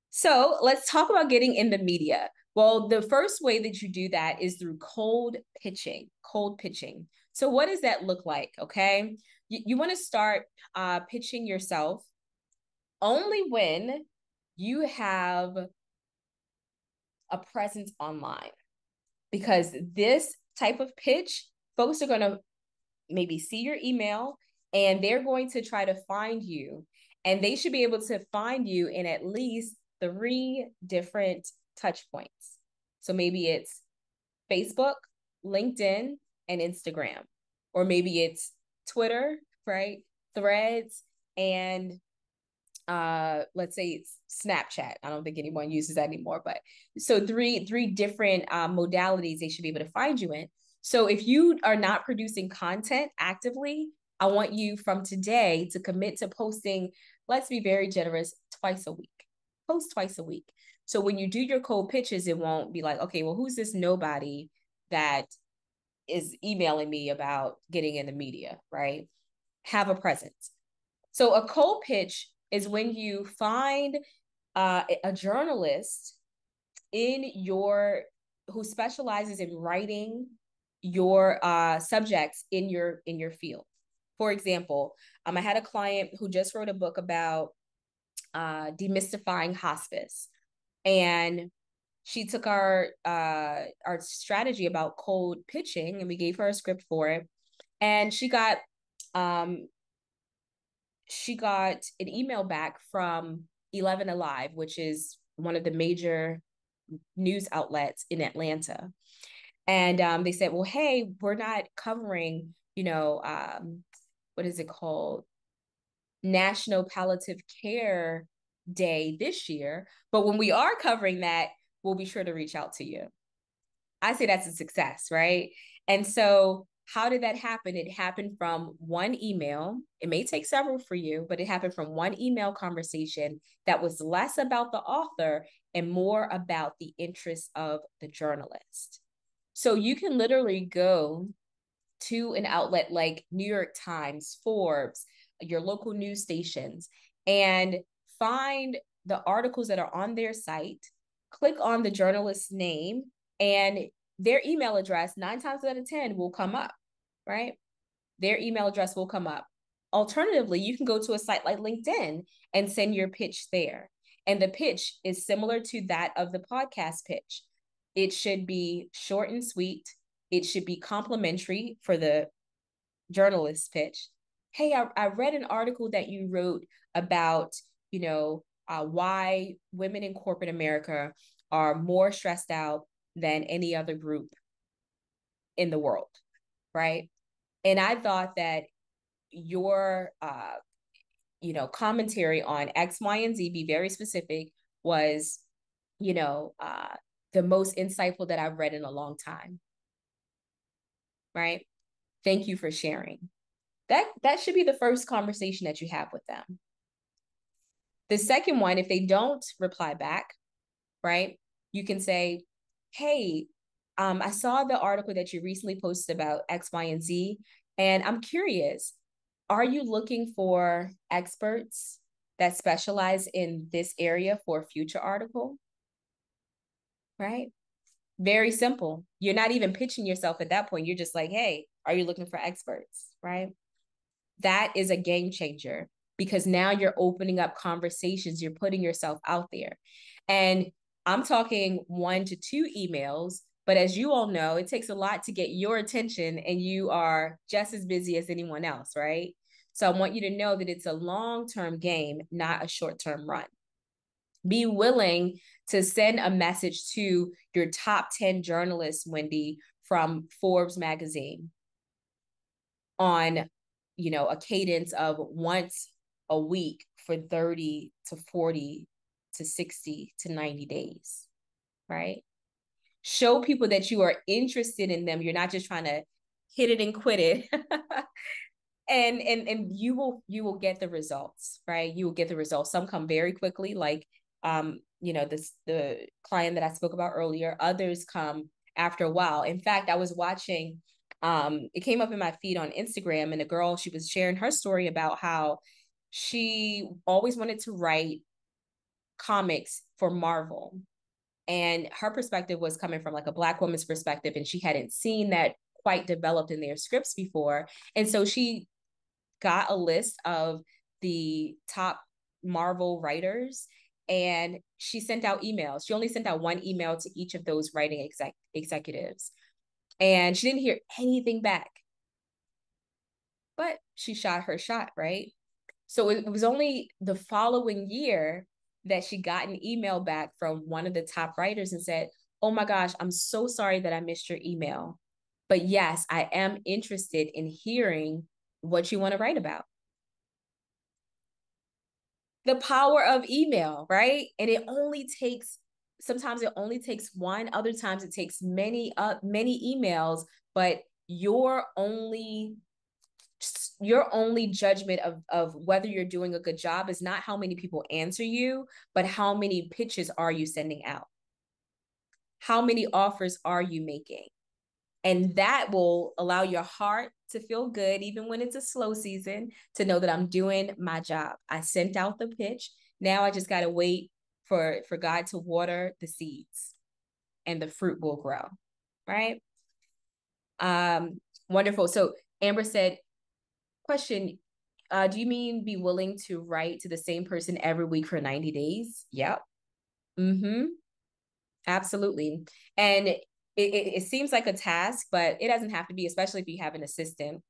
So let's talk about getting in the media. Well, the first way that you do that is through cold pitching. So what does that look like? Okay. You want to start pitching yourself only when you have a presence online, because this type of pitch, folks are going to maybe see your email and they're going to try to find you, and they should be able to find you in at least 3 different touch points. So maybe it's Facebook, LinkedIn, and Instagram, or maybe it's Twitter, right? Threads, and let's say it's Snapchat. I don't think anyone uses that anymore, but so three different modalities they should be able to find you in. So if you are not producing content actively, I want you from today to commit to posting, let's be very generous, twice a week. Post twice a week. So when you do your cold pitches, it won't be like, okay, well, who's this nobody that is emailing me about getting in the media, right? Have a presence. So a cold pitch is when you find a journalist in your who specializes in writing your subjects in your field. For example, I had a client who just wrote a book about demystifying hospice, and she took our strategy about cold pitching, and we gave her a script for it, and she got an email back from 11 Alive, which is one of the major news outlets in Atlanta. And they said, well, hey, we're not covering, what is it called? National Palliative Care Day this year. But when we are covering that, we'll be sure to reach out to you. I say that's a success, right? And so how did that happen? It happened from one email. It may take several for you, but it happened from one email conversation that was less about the author and more about the interests of the journalist. So you can literally go to an outlet like New York Times, Forbes, your local news stations, and find the articles that are on their site, click on the journalist's name, and their email address 9 times out of 10 will come up, right? Their email address will come up. Alternatively, you can go to a site like LinkedIn and send your pitch there. And the pitch is similar to that of the podcast pitch. It should be short and sweet. It should be complimentary for the journalist pitch. Hey, I read an article that you wrote about, why women in corporate America are more stressed out than any other group in the world, right? And I thought that your, commentary on X, Y, and Z, be very specific, was, the most insightful that I've read in a long time, right? Thank you for sharing. That should be the first conversation that you have with them. The second one, if they don't reply back, right, you can say, hey, I saw the article that you recently posted about X, Y, and Z, and I'm curious, are you looking for experts that specialize in this area for a future article? Right? Very simple. You're not even pitching yourself at that point. You're just like, hey, are you looking for experts? Right? That is a game changer, because now you're opening up conversations. You're putting yourself out there. And I'm talking 1 to 2 emails, but as you all know, it takes a lot to get your attention, and you are just as busy as anyone else, right? So I want you to know that it's a long-term game, not a short-term run. Be willing to send a message to your top 10 journalists, Wendy, from Forbes magazine on, a cadence of once a week for 30 to 40 to 60 to 90 days, right? Show people that you are interested in them. You're not just trying to hit it and quit it. and you will get the results, right? You will get the results. Some come very quickly, like the client that I spoke about earlier. Others come after a while. In fact, I was watching, it came up in my feed on Instagram, and a girl, she was sharing her story about how she always wanted to write comics for Marvel. And her perspective was coming from like a Black woman's perspective, and she hadn't seen that quite developed in their scripts before. And so she got a list of the top Marvel writers, and she sent out emails. She only sent out 1 email to each of those writing executives. And she didn't hear anything back. But she shot her shot, right? So it was only the following year that she got an email back from one of the top writers and said, oh my gosh, I'm so sorry that I missed your email. But yes, I am interested in hearing what you want to write about. The power of email, right? And sometimes it only takes 1, other times it takes many emails, but your only judgment of whether you're doing a good job is not how many people answer you, but how many pitches are you sending out? How many offers are you making? And that will allow your heart to feel good, even when it's a slow season, to know that I'm doing my job. I sent out the pitch. Now I just got to wait for God to water the seeds. and the fruit will grow, right? Wonderful. So Amber said, question, do you mean be willing to write to the same person every week for 90 days? Yep. Mm-hmm. Absolutely. And it seems like a task, but it doesn't have to be, especially if you have an assistant.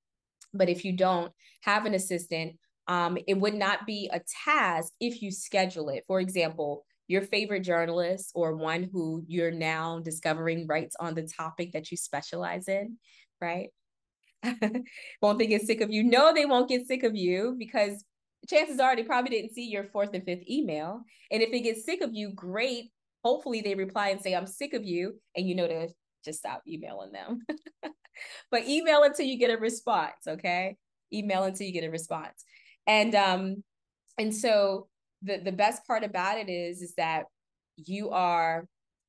But if you don't have an assistant, it would not be a task if you schedule it. For example, your favorite journalist or one who you're now discovering writes on the topic that you specialize in, right? Won't they get sick of you? No, they won't get sick of you, because chances are they probably didn't see your 4th and 5th email. And if they get sick of you, great. Hopefully they reply and say, I'm sick of you. And you know to just stop emailing them. But email until you get a response, okay? Email until you get a response. And so the best part about it is that you are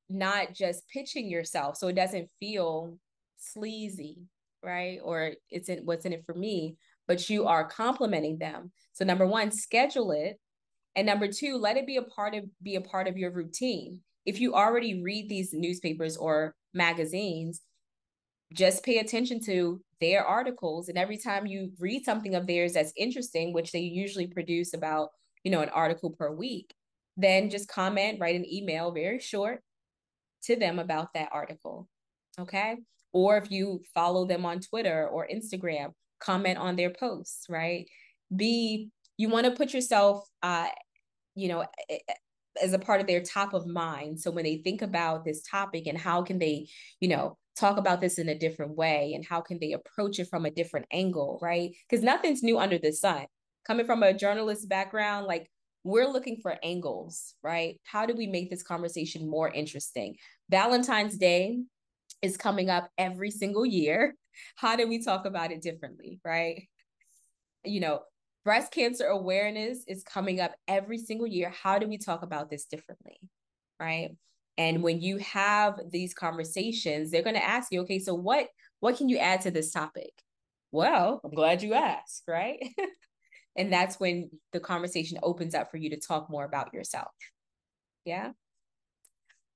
not just pitching yourself, so it doesn't feel sleazy, right? Or it's in what's in it for me, but you are complimenting them. So number one, schedule it. And number two, let it be a part of your routine. If you already read these newspapers or magazines, just pay attention to their articles. And every time you read something of theirs that's interesting, which they usually produce about, an article per week, then just comment, write an email, very short, to them about that article. Okay. Or if you follow them on Twitter or Instagram, comment on their posts, right? You want to put yourself, as a part of their top of mind. So when they think about this topic and how can they, talk about this in a different way, and how can they approach it from a different angle, right? Because nothing's new under the sun. Coming from a journalist background, like, we're looking for angles, right? How do we make this conversation more interesting? Valentine's Day is coming up every single year. How do we talk about it differently, right? Breast cancer awareness is coming up every single year. How do we talk about this differently, right? And when you have these conversations, they're going to ask you, okay, so what can you add to this topic? Well, I'm glad you asked, right? And that's when the conversation opens up for you to talk more about yourself. Yeah.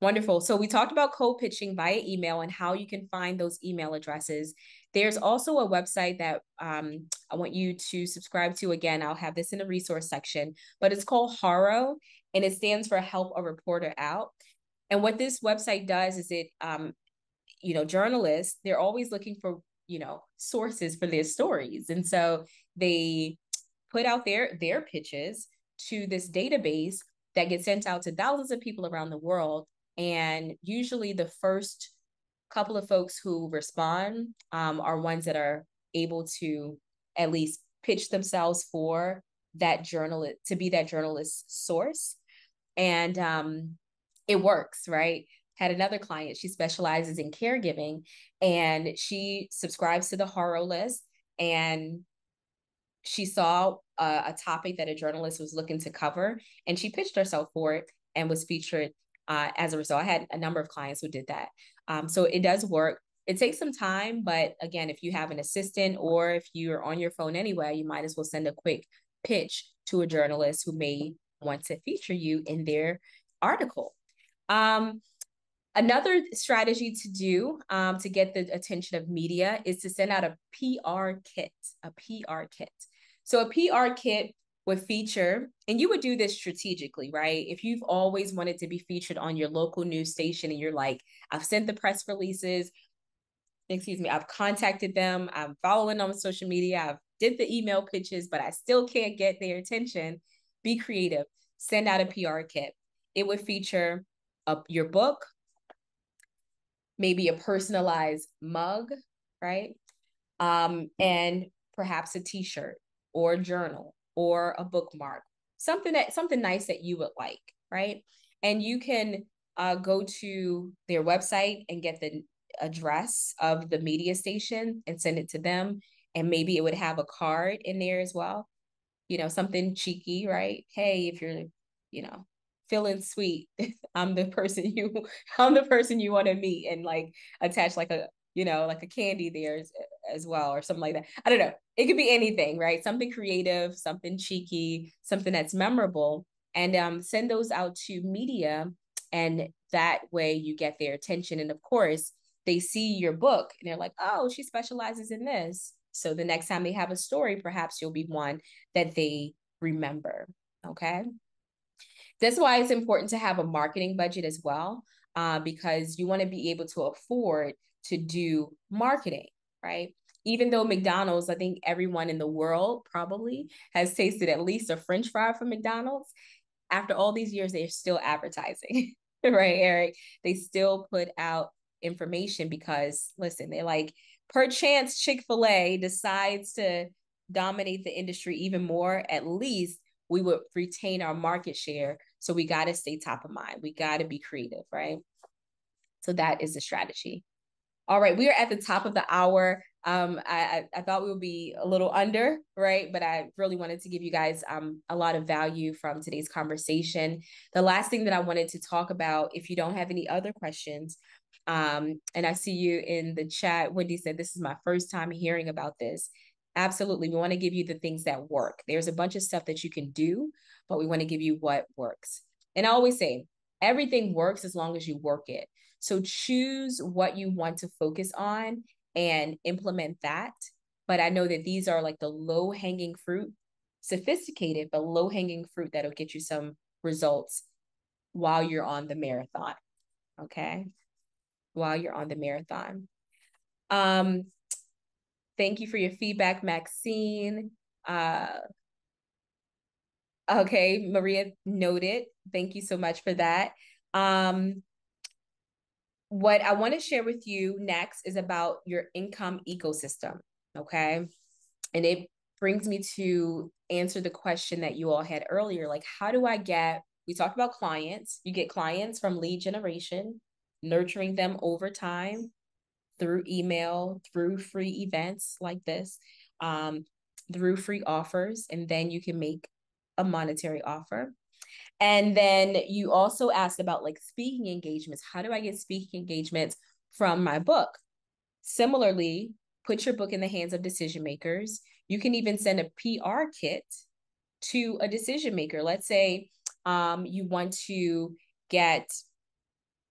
Wonderful. So we talked about cold pitching via email and how you can find those email addresses. There's also a website that I want you to subscribe to. Again, I'll have this in the resource section, but it's called HARO, and it stands for Help a Reporter Out. And what this website does is it, journalists, they're always looking for, sources for their stories. And so they put out their pitches to this database that gets sent out to thousands of people around the world. And usually the first couple of folks who respond are ones that are able to at least pitch themselves for that journalist, to be that journalist's source. And it works, right? Had another client, she specializes in caregiving, and she subscribes to the HARO list, and she saw a topic that a journalist was looking to cover, and she pitched herself for it and was featured as a result. I had a number of clients who did that. So it does work. It takes some time, but again, if you have an assistant or if you're on your phone anyway, you might as well send a quick pitch to a journalist who may want to feature you in their article. Another strategy to do to get the attention of media is to send out a PR kit, So a PR kit would feature, and you would do this strategically, right? If you've always wanted to be featured on your local news station and you're like, I've sent the press releases, I've contacted them, I'm following them on social media, I've did the email pitches, but I still can't get their attention. Be creative. Send out a PR kit. It would feature your book, maybe a personalized mug, right? And perhaps a t-shirt or a journal or a bookmark, something nice that you would like, right? And you can go to their website and get the address of the media station and send it to them. And maybe it would have a card in there as well, something cheeky, right? Hey, if you're, feeling sweet, I'm the person you want to meet, and like attach like a, like a candy there as well, or something like that. I don't know. It could be anything, right? Something creative, something cheeky, something that's memorable, and send those out to media, and that way you get their attention. And of course, they see your book and they're like, oh, she specializes in this. So the next time they have a story, perhaps you'll be one that they remember. Okay. That's why it's important to have a marketing budget as well, because you want to be able to afford to do marketing, right? Even though McDonald's, I think everyone in the world probably has tasted at least a French fry from McDonald's. After all these years, they're still advertising, right, Eric? They still put out information because, listen, they're like, perchance Chick-fil-A decides to dominate the industry even more, at least we would retain our market share. So we got to stay top of mind. We got to be creative, right? So that is the strategy. All right, we are at the top of the hour. I thought we would be a little under, right? But I really wanted to give you guys a lot of value from today's conversation. The last thing that I wanted to talk about, if you don't have any other questions, and I see you in the chat, Wendy said, this is my first time hearing about this. Absolutely, we want to give you the things that work. There's a bunch of stuff that you can do, but we want to give you what works. And I always say, everything works as long as you work it. So choose what you want to focus on and implement that. But I know that these are like the low-hanging fruit, sophisticated, but low-hanging fruit that'll get you some results while you're on the marathon, okay? While you're on the marathon. Thank you for your feedback, Maxine. Okay, Maria noted. Thank you so much for that. What I want to share with you next is about your income ecosystem, okay? And it brings me to answer the question that you all had earlier, like, how do I get, we talked about clients. You get clients from lead generation, nurturing them over time through email, through free events like this, through free offers, and then you can make a monetary offer. And then you also asked about like speaking engagements. How do I get speaking engagements from my book? Similarly, put your book in the hands of decision makers. You can even send a PR kit to a decision maker. Let's say you want to get,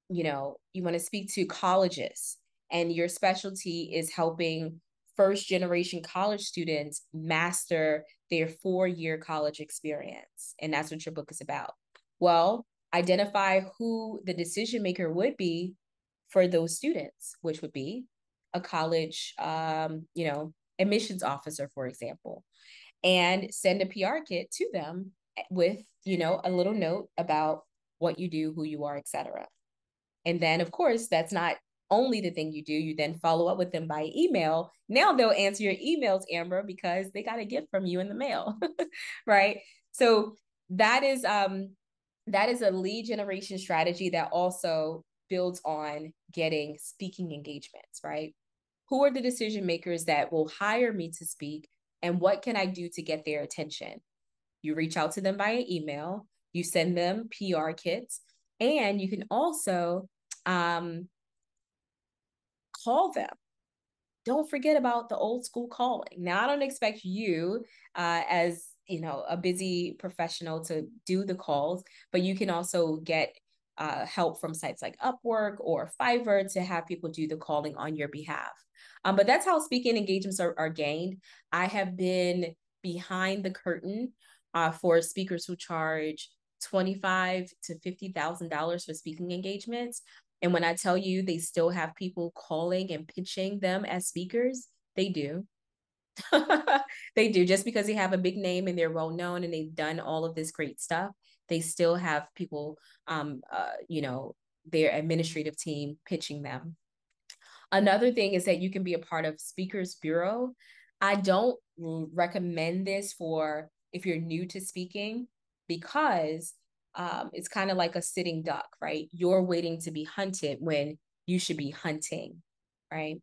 you want to speak to colleges and your specialty is helping first generation college students master their 4-year college experience. And that's what your book is about. Well, identify who the decision maker would be for those students, which would be a college, admissions officer, for example, and send a PR kit to them with, a little note about what you do, who you are, etc. And then, of course, that's not only the thing you do. You then follow up with them by email. Now they'll answer your emails, Amber, because they got a gift from you in the mail, right? So that is a lead generation strategy that also builds on getting speaking engagements, right? Who are the decision makers that will hire me to speak, and what can I do to get their attention? You reach out to them via email, you send them PR kits, and you can also call them. Don't forget about the old school calling. Now, I don't expect you as a busy professional to do the calls, but you can also get help from sites like Upwork or Fiverr to have people do the calling on your behalf. But that's how speaking engagements are gained. I have been behind the curtain for speakers who charge $25,000 to $50,000 for speaking engagements. And when I tell you they still have people calling and pitching them as speakers, they do. They do. Just because they have a big name and they're well known and they've done all of this great stuff, they still have people, their administrative team pitching them. Another thing is that you can be a part of Speakers Bureau. I don't recommend this for if you're new to speaking, because it's kind of like a sitting duck, right? You're waiting to be hunted when you should be hunting, right?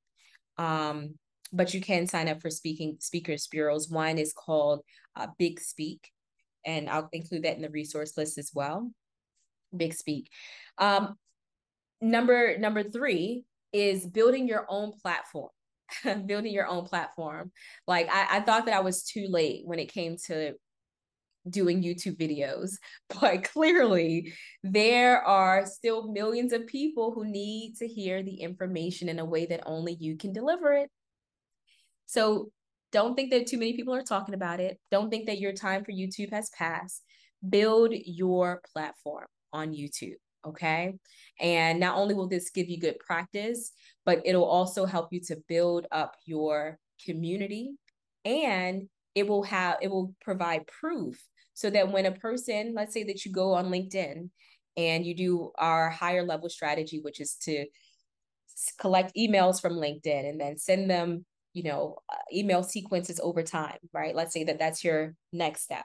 But you can sign up for speakers bureaus. One is called Big Speak, and I'll include that in the resource list as well. Big Speak. Number 3 is building your own platform. Building your own platform. Like I thought that I was too late when it came to doing YouTube videos, but clearly there are still millions of people who need to hear the information in a way that only you can deliver it. So don't think that too many people are talking about it. Don't think that your time for YouTube has passed. Build your platform on YouTube, okay? And not only will this give you good practice, but it'll also help you to build up your community, and it will provide proof so that when a person, let's say that you go on LinkedIn and you do our higher level strategy, which is to collect emails from LinkedIn and then send them, email sequences over time, right? Let's say that that's your next step.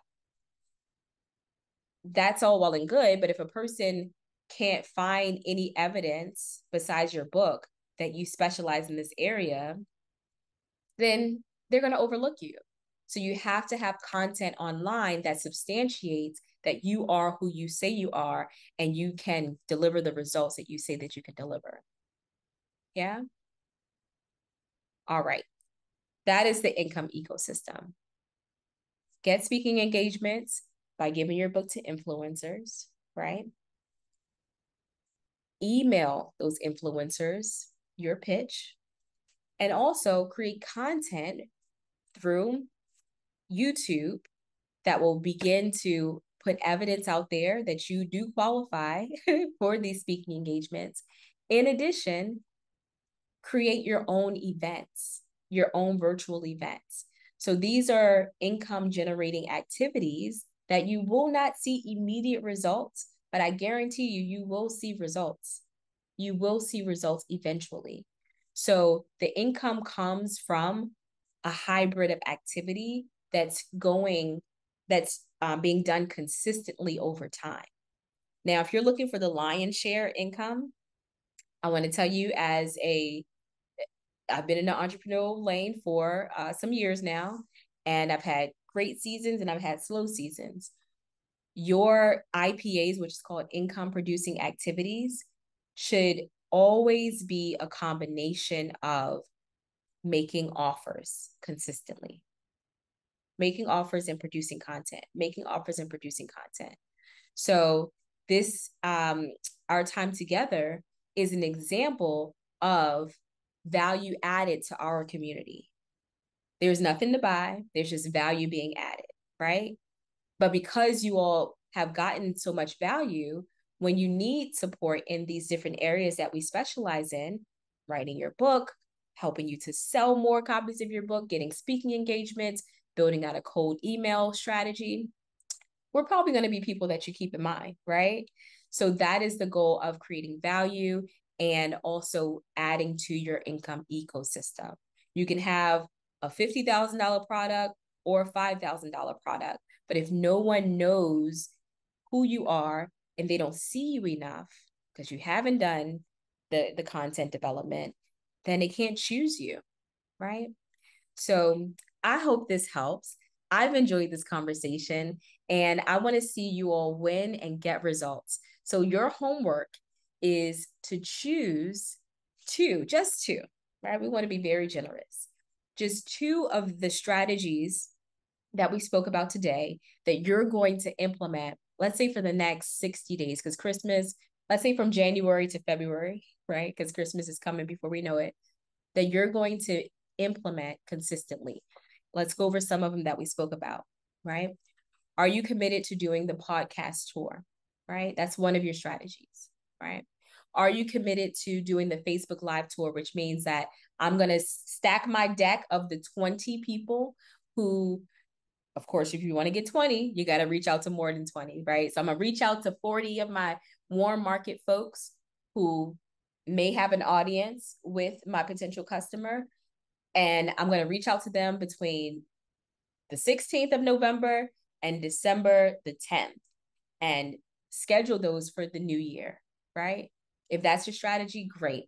That's all well and good, but if a person can't find any evidence besides your book that you specialize in this area, then they're going to overlook you. So you have to have content online that substantiates that you are who you say you are, and you can deliver the results that you say that you can deliver. Yeah? All right. That is the income ecosystem. Get speaking engagements by giving your book to influencers, right? Email those influencers your pitch, and also create content through YouTube that will begin to put evidence out there that you do qualify for these speaking engagements. In addition, create your own events, your own virtual events. So these are income generating activities that you will not see immediate results, but I guarantee you, you will see results. You will see results eventually. So the income comes from a hybrid of activity that's being done consistently over time. Now, if you're looking for the lion's share income, I want to tell you, I've been in the entrepreneurial lane for some years now, and I've had great seasons and I've had slow seasons. Your IPAs, which is called income producing activities, should always be a combination of making offers consistently, making offers and producing content, making offers and producing content. So this, our time together is an example of value added to our community. There's nothing to buy. There's just value being added, right? But because you all have gotten so much value, when you need support in these different areas that we specialize in, writing your book, helping you to sell more copies of your book, getting speaking engagements, building out a cold email strategy, we're probably going to be people that you keep in mind, right? So that is the goal of creating value and also adding to your income ecosystem. You can have a $50,000 product or a $5,000 product, but if no one knows who you are and they don't see you enough because you haven't done the content development, then they can't choose you, right? So I hope this helps. I've enjoyed this conversation, and I want to see you all win and get results. So your homework is to choose just two, right? We want to be very generous. Just two of the strategies that we spoke about today that you're going to implement, let's say for the next 60 days, because Christmas, let's say from January to February, right? Because Christmas is coming before we know it, that you're going to implement consistently. Let's go over some of them that we spoke about, right? Are you committed to doing the podcast tour, right? That's one of your strategies, right? Are you committed to doing the Facebook Live tour, which means that I'm going to stack my deck of the 20 people who, of course, if you want to get 20, you got to reach out to more than 20, right? So I'm going to reach out to 40 of my warm market folks who may have an audience with my potential customer. And I'm going to reach out to them between the 16th of November and December the 10th and schedule those for the new year, right? If that's your strategy, great.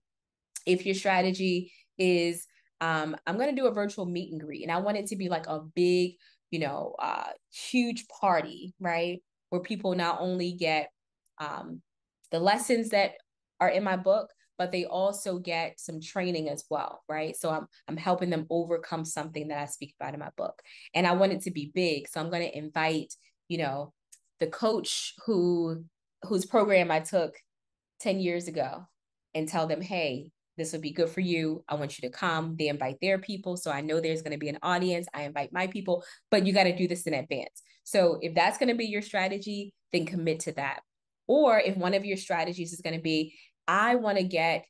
If your strategy is, I'm going to do a virtual meet and greet, and I want it to be like a big, huge party, right? Where people not only get the lessons that are in my book, but they also get some training as well, right? So I'm helping them overcome something that I speak about in my book. And I want it to be big. So I'm going to invite the coach whose program I took 10 years ago, and tell them, hey, this would be good for you. I want you to come. They invite their people. So I know there's going to be an audience. I invite my people, but you got to do this in advance. So if that's going to be your strategy, then commit to that. Or if one of your strategies is going to be, I want to get,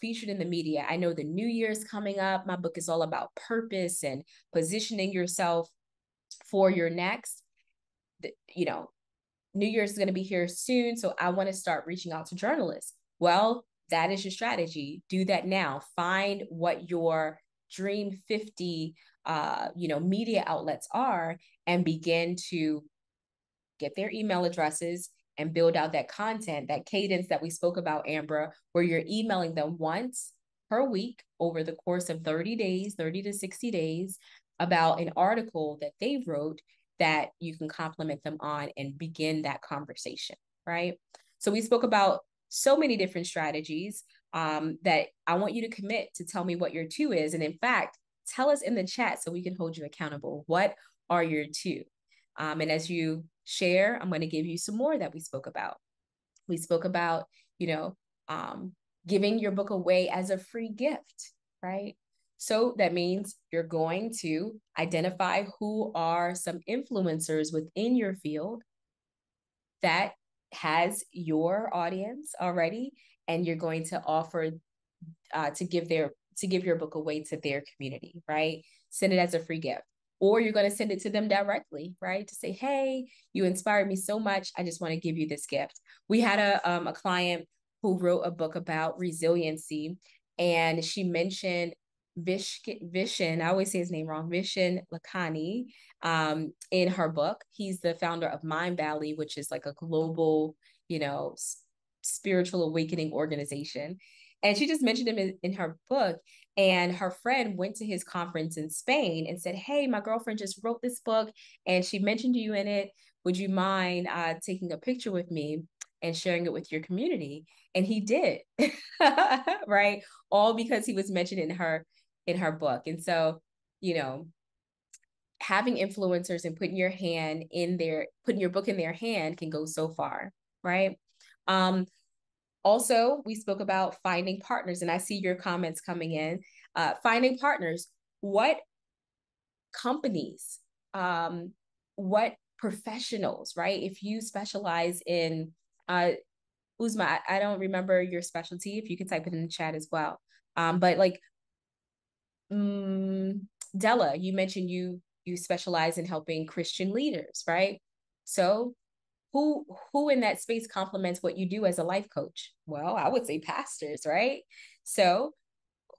featured in the media. I know the new year's coming up. My book is all about purpose and positioning yourself for your next, New Year's is going to be here soon. So I want to start reaching out to journalists. Well, that is your strategy. Do that now. Find what your dream 50, media outlets are, and begin to get their email addresses and build out that content, that cadence that we spoke about, Ambra, where you're emailing them once per week over the course of 30 days, 30 to 60 days, about an article that they wrote that you can compliment them on and begin that conversation, right? So we spoke about so many different strategies that I want you to commit to tell me what your 2 is. And in fact, tell us in the chat so we can hold you accountable. What are your 2? And as you share, I'm going to give you some more that we spoke about. We spoke about, giving your book away as a free gift, right? So that means you're going to identify who are some influencers within your field that has your audience already, and you're going to offer to give your book away to their community, right? Send it as a free gift. Or you're going to send it to them directly, right? To say, hey, you inspired me so much. I just want to give you this gift. We had a client who wrote a book about resiliency, and she mentioned Vishen, I always say his name wrong, Vishen Lakhani, in her book. He's the founder of Mindvalley, which is like a global, spiritual awakening organization. And she just mentioned him in her book. And her friend went to his conference in Spain and said, hey, my girlfriend just wrote this book and she mentioned you in it. Would you mind taking a picture with me and sharing it with your community? And he did, right? All because he was mentioned in her book. And so, having influencers and putting your book in their hand can go so far, right? Also, we spoke about finding partners, and I see your comments coming in. Finding partners, what companies, what professionals, right? If you specialize in, Uzma, I don't remember your specialty. If you could type it in the chat as well. But like, Della, you mentioned you specialize in helping Christian leaders, right? So who in that space complements what you do as a life coach? Well, I would say pastors, right? So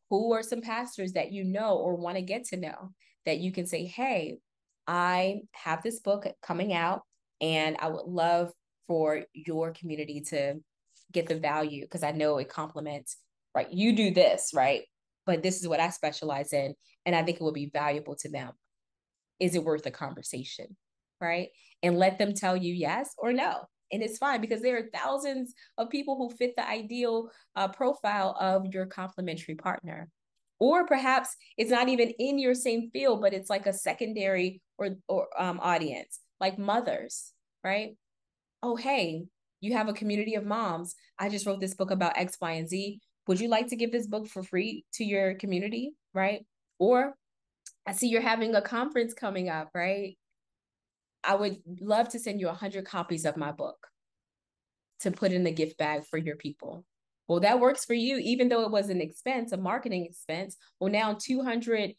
who are some pastors that you know or want to get to know that you can say, hey, I have this book coming out and I would love for your community to get the value because I know it complements, right? You do this, right? But this is what I specialize in, and I think it will be valuable to them. Is it worth a conversation, right? And let them tell you yes or no. And it's fine because there are thousands of people who fit the ideal profile of your complementary partner. Or perhaps it's not even in your same field, but it's like a secondary or audience, like mothers, right? Oh, hey, you have a community of moms. I just wrote this book about X, Y, and Z. Would you like to give this book for free to your community, right? Or I see you're having a conference coming up, right? I would love to send you 100 copies of my book to put in the gift bag for your people. Well, that works for you, even though it was an expense, a marketing expense. Well, now 200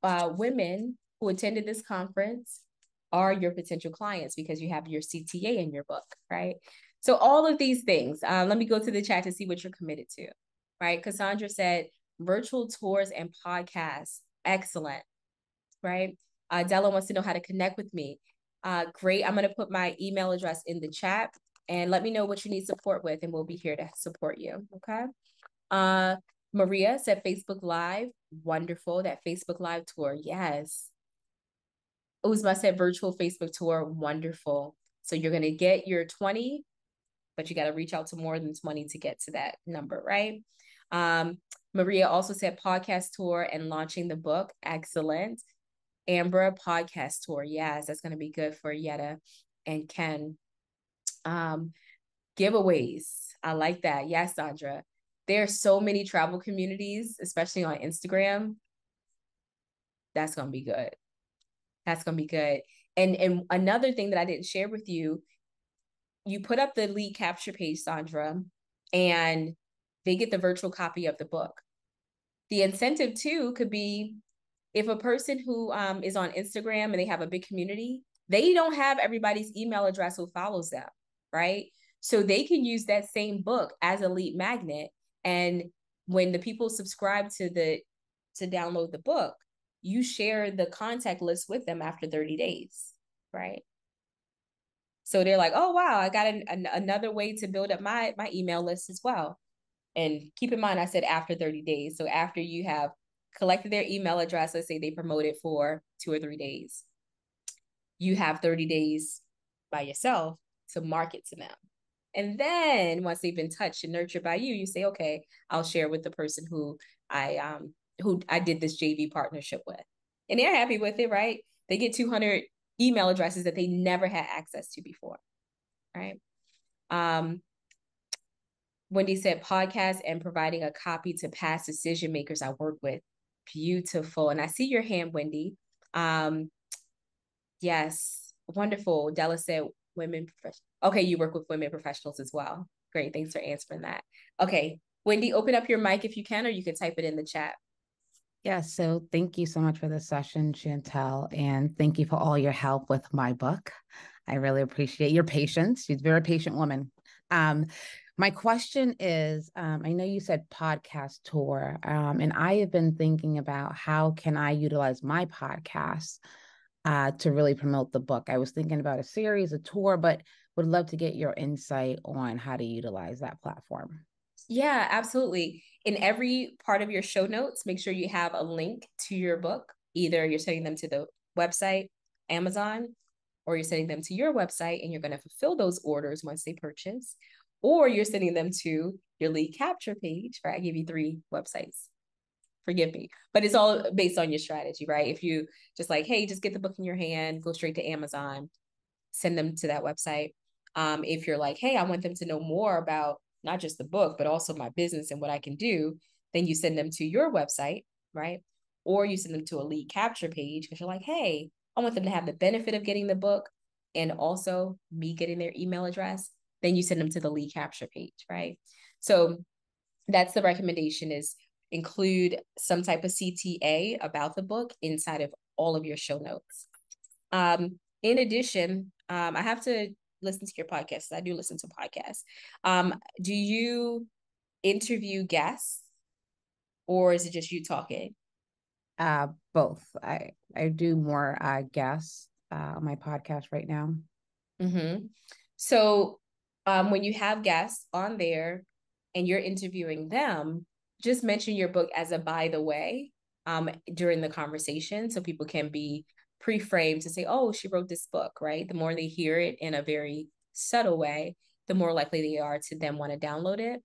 women who attended this conference are your potential clients because you have your CTA in your book, right? So all of these things, let me go to the chat to see what you're committed to, right? Cassandra said, virtual tours and podcasts, excellent, right? Della wants to know how to connect with me. Great, I'm gonna put my email address in the chat and let me know what you need support with and we'll be here to support you, okay? Maria said Facebook Live, wonderful, that Facebook Live tour, yes. Uzma said virtual Facebook tour, wonderful. So you're gonna get your 20, but you gotta reach out to more than 20 to get to that number, right? Maria also said podcast tour and launching the book, excellent. Ambra podcast tour, yes, that's gonna be good for Yetta. and Ken. Giveaways. I like that. Yes, Sandra. There are so many travel communities, especially on Instagram. That's going to be good. That's going to be good. And another thing that I didn't share with you, you put up the lead capture page, Sandra, and they get the virtual copy of the book. The incentive too could be if a person who is on Instagram and they have a big community, they don't have everybody's email address who follows them, right? So they can use that same book as a lead magnet. And when the people subscribe to download the book, you share the contact list with them after 30 days, right? So they're like, oh, wow, I got another way to build up my email list as well. And keep in mind, I said after 30 days. So after you have collected their email address, let's say they promote it for 2 or 3 days, you have 30 days by yourself to market to them. And then once they've been touched and nurtured by you, you say, okay, I'll share with the person who I did this JV partnership with. And they're happy with it, right? They get 200 email addresses that they never had access to before, right? Wendy said podcast and providing a copy to past decision makers I work with. Beautiful. And I see your hand, Wendy. Yes, wonderful. Della said women professionals. Okay, you work with women professionals as well. Great, thanks for answering that. Okay, Wendy, open up your mic if you can, or you can type it in the chat. Yeah, so thank you so much for this session, Chantel, and thank you for all your help with my book. I really appreciate your patience. She's a very patient woman. My question is, I know you said podcast tour, and I have been thinking about how can I utilize my podcast to really promote the book. I was thinking about a series, a tour, but would love to get your insight on how to utilize that platform. Yeah, absolutely. In every part of your show notes, make sure you have a link to your book. Either you're sending them to the website, Amazon, or you're sending them to your website and you're going to fulfill those orders once they purchase, or you're sending them to your lead capture page, right? I give you 3 websites. Forgive me, but it's all based on your strategy, right? If you just like, hey, just get the book in your hand, go straight to Amazon, send them to that website. If you're like, hey, I want them to know more about not just the book, but also my business and what I can do, then you send them to your website, right? Or you send them to a lead capture page because you're like, hey, I want them to have the benefit of getting the book and also me getting their email address. Then you send them to the lead capture page, right? So that's the recommendation, is include some type of CTA about the book inside of all of your show notes. In addition, I have to listen to your podcast. I do listen to podcasts. Do you interview guests, or is it just you talking? Both. I do more guests on my podcast right now. Mm-hmm. So when you have guests on there and you're interviewing them, just mention your book as a by the way during the conversation, so people can be pre-framed to say, oh, she wrote this book, right? The more they hear it in a very subtle way, the more likely they are to then want to download it.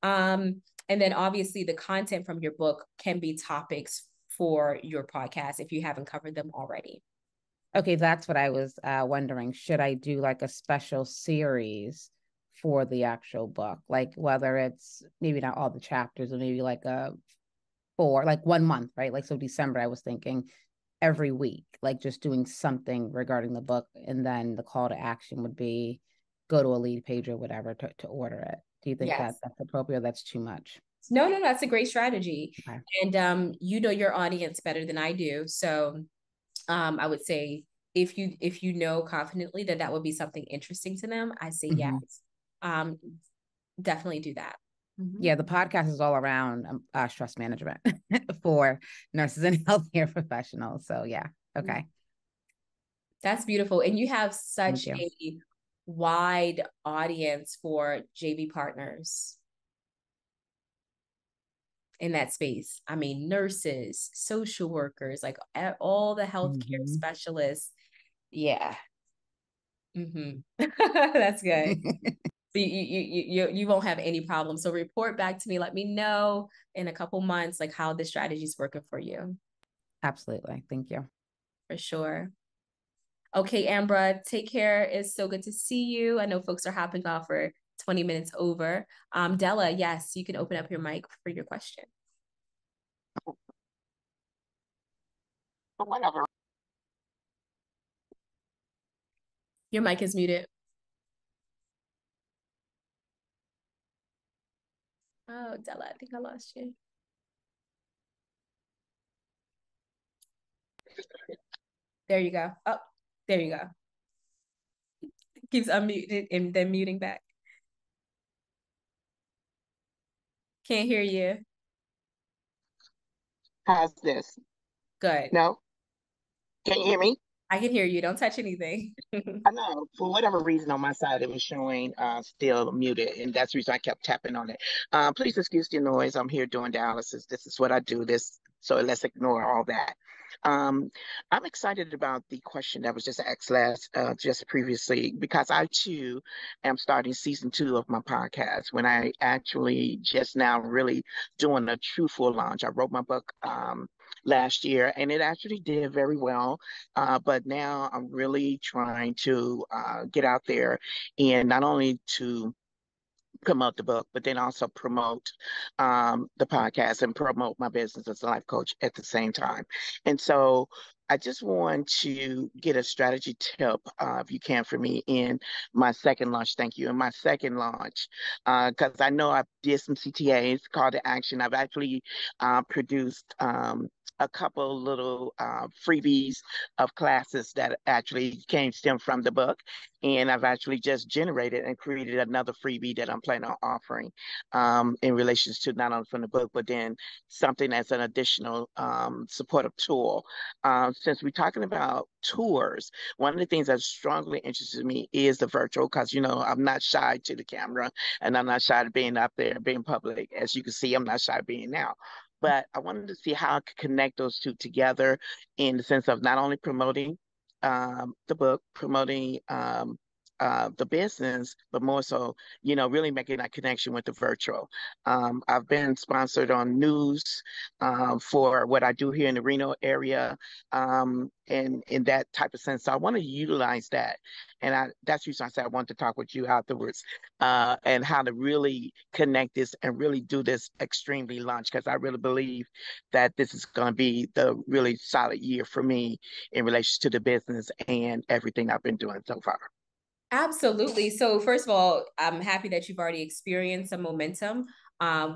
And then obviously the content from your book can be topics for your podcast if you haven't covered them already. Okay, that's what I was wondering. Should I do like a special series for the actual book? Like whether it's maybe not all the chapters, or maybe like for like 1 month, right? Like, so December, I was thinking every week, like just doing something regarding the book. And then the call to action would be go to a lead page or whatever to order it. Do you think Yes. that's appropriate, or that's too much? No, that's a great strategy. Okay. And you know your audience better than I do. So I would say if you know confidently that would be something interesting to them, I say yes. Definitely do that. Yeah, the podcast is all around stress management for nurses and healthcare professionals. So yeah, okay. That's beautiful. And you have such a wide audience for JV partners in that space. I mean, nurses, social workers, like all the healthcare specialists. Yeah. That's good. You won't have any problems. So report back to me. Let me know in a couple months, like how this strategy is working for you. Absolutely. Thank you. For sure. Okay, Ambra, take care. It's so good to see you. I know folks are hopping off for 20 minutes over. Della, yes, you can open up your mic for your question. Whatever. Your mic is muted. Oh, Della, I think I lost you. There you go. Oh, there you go. Keeps unmuted and then muting back. Can't hear you. How's this? Good. No? Can you hear me? I can hear you. Don't touch anything. I know for whatever reason on my side it was showing still muted, and that's the reason I kept tapping on it. Please excuse the noise. I'm here doing dialysis. This is what I do. So let's ignore all that. I'm excited about the question that was just asked just previously, because I too am starting season 2 of my podcast when I actually just now really doing a true full launch. I wrote my book last year and it actually did very well. But now I'm really trying to get out there and not only to promote the book, but then also promote the podcast and promote my business as a life coach at the same time. And so I just want to get a strategy tip, if you can, for me in my second launch. Thank you. In my second launch, because I know I did some CTAs, call to action. I've actually produced a couple little freebies of classes that actually stem from the book. And I've actually just generated and created another freebie that I'm planning on offering in relation to not only from the book, but then something as an additional supportive tool. Since we're talking about tours, one of the things that strongly interested me is the virtual, because, I'm not shy to the camera and I'm not shy to being up there, being public. As you can see, I'm not shy of being now. But I wanted to see how I could connect those two together in the sense of not only promoting the book, promoting the business, but more so, really making that connection with the virtual. I've been sponsored on news for what I do here in the Reno area, and in that type of sense. So I want to utilize that. And that's the reason I said I want to talk with you afterwards, and how to really connect this and really do this extremely launch, because I really believe that this is going to be the really solid year for me in relation to the business and everything I've been doing so far. Absolutely. So first of all, I'm happy that you've already experienced some momentum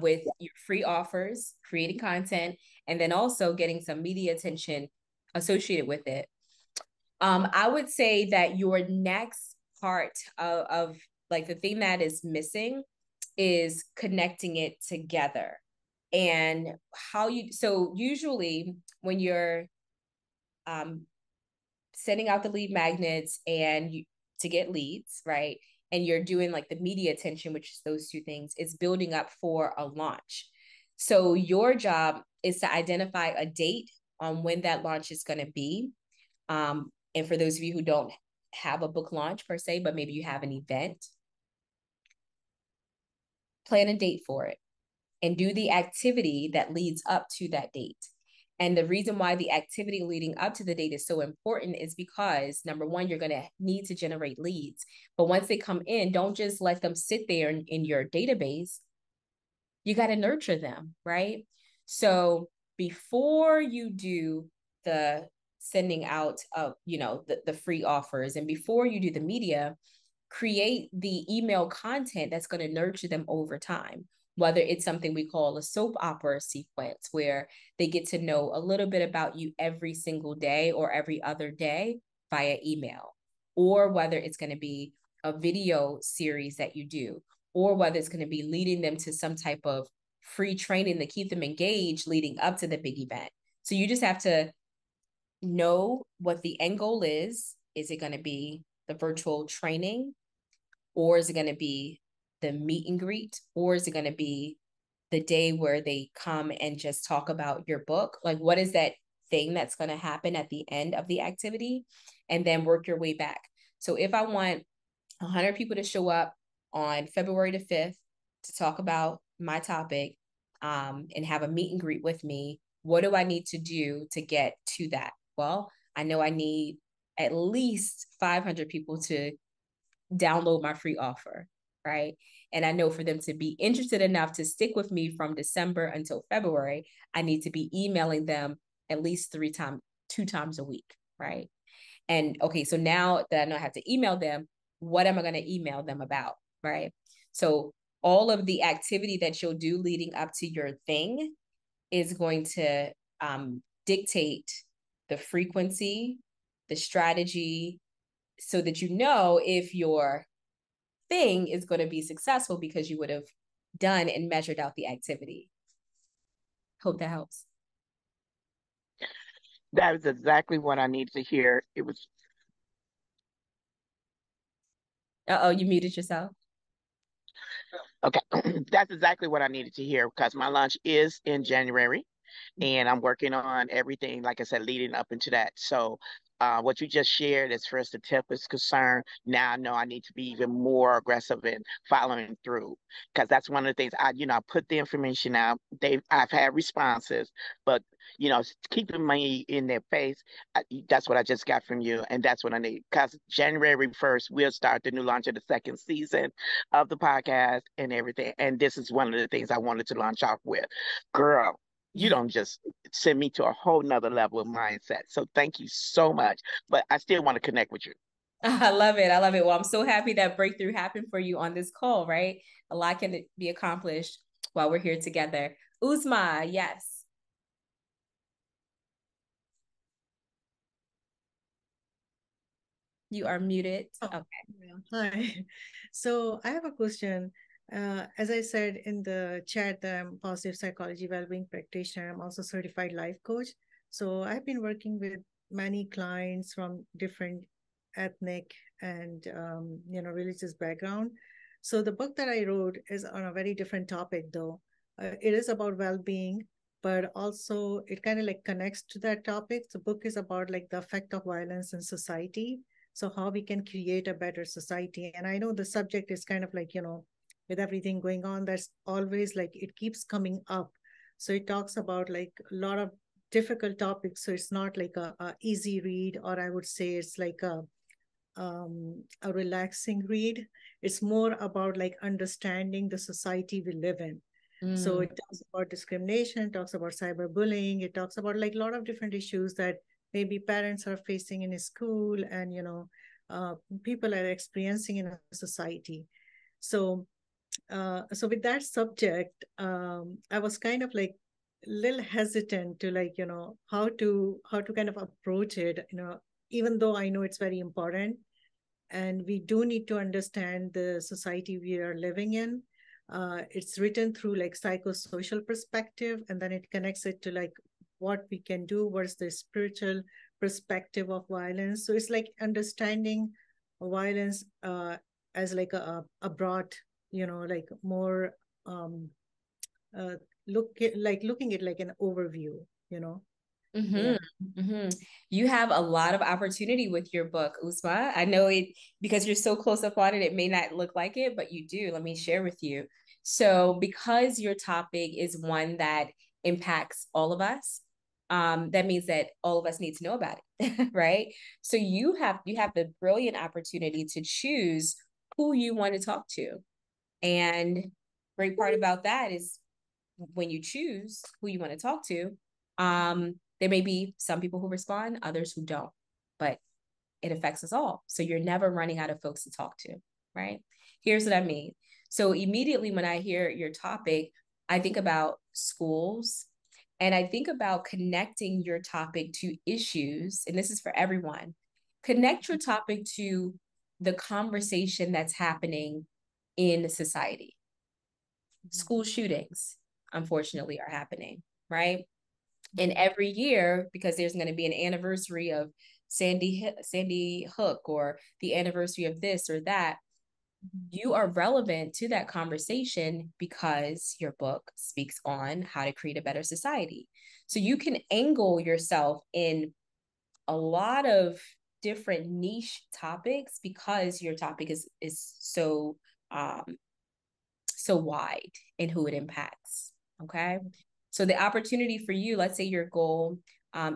with your free offers, creating content, and then also getting some media attention associated with it. I would say that your next part of like the thing that is missing is connecting it together. And so usually when you're sending out the lead magnets and to get leads, right? And you're doing like the media attention, which is those two things, is building up for a launch. So your job is to identify a date on when that launch is going to be. And for those of you who don't have a book launch per se, but maybe you have an event, plan a date for it and do the activity that leads up to that date. And the reason why the activity leading up to the date is so important is because, number one, you're going to need to generate leads. But once they come in, don't just let them sit there in your database. You got to nurture them, right? So before you do the sending out of, the free offers, and before you do the media, create the email content that's going to nurture them over time. Whether it's something we call a soap opera sequence, where they get to know a little bit about you every single day or every other day via email, or whether it's going to be a video series that you do, or whether it's going to be leading them to some type of free training to keep them engaged leading up to the big event. So you just have to know what the end goal is. Is it going to be the virtual training, or is it going to be the meet and greet, or is it going to be the day where they come and just talk about your book? Like, what is that thing that's going to happen at the end of the activity? And then work your way back. So if I want 100 people to show up on February the 5th to talk about my topic, and have a meet and greet with me, what do I need to do to get to that? Well, I know I need at least 500 people to download my free offer, right? And I know for them to be interested enough to stick with me from December until February, I need to be emailing them at least 2 times a week, right? And okay, so now that I know I have to email them, what am I going to email them about, right? So all of the activity that you'll do leading up to your thing is going to dictate the frequency, the strategy, so that you know if your thing is going to be successful because you would have done and measured out the activity. Hope that helps. That is exactly what I needed to hear. It was. Uh-oh, you muted yourself. Okay. That's exactly what I needed to hear because my launch is in January and I'm working on everything, like I said, leading up into that. So what you just shared as far as the tip is concerned, now I know I need to be even more aggressive in following through because that's one of the things I put the information out. I've had responses, but keeping me in their face, that's what I just got from you, and that's what I need. Because January 1st, we'll start the new launch of the second season of the podcast and everything. And this is one of the things I wanted to launch off with. Girl, you don't just send me to a whole nother level of mindset. So thank you so much. But I still want to connect with you. I love it. I love it. Well, I'm so happy that breakthrough happened for you on this call, right? A lot can be accomplished while we're here together. Uzma, yes. You are muted. Okay. Hi. So I have a question. As I said in the chat, that I'm positive psychology wellbeing practitioner. I'm also certified life coach. So I've been working with many clients from different ethnic and religious background. So the book that I wrote is on a very different topic, though. It is about well-being, but also it kind of like connects to that topic. The book is about like the effect of violence in society. So how we can create a better society. And I know the subject is kind of like, with everything going on, that's always like, it keeps coming up. So it talks about like a lot of difficult topics. So it's not like a easy read, or I would say it's like a relaxing read. It's more about like understanding the society we live in. So it talks about discrimination, it talks about cyberbullying, it talks about like a lot of different issues that maybe parents are facing in a school and people are experiencing in a society. So with that subject, I was kind of like a little hesitant to like how to kind of approach it, even though I know it's very important and we do need to understand the society we are living in. It's written through like psychosocial perspective, and then it connects it to like what we can do, what's the spiritual perspective of violence. So it's like understanding violence as like a broad, like more looking at like an overview, Yeah. You have a lot of opportunity with your book, Uzma. I know it because you're so close up on it, it may not look like it, but you do. Let me share with you. So because your topic is one that impacts all of us, that means that all of us need to know about it, right? So you have the brilliant opportunity to choose who you want to talk to. And great part about that is when you choose who you want to talk to, there may be some people who respond, others who don't, but it affects us all. So you're never running out of folks to talk to, right? Here's what I mean. So immediately when I hear your topic, I think about schools and I think about connecting your topic to issues. And this is for everyone. Connect your topic to the conversation that's happening in society. School shootings, unfortunately, are happening, right? And every year, because there's going to be an anniversary of Sandy Hook or the anniversary of this or that, you are relevant to that conversation because your book speaks on how to create a better society. So you can angle yourself in a lot of different niche topics because your topic is so wide in who it impacts. Okay. So the opportunity for you, let's say your goal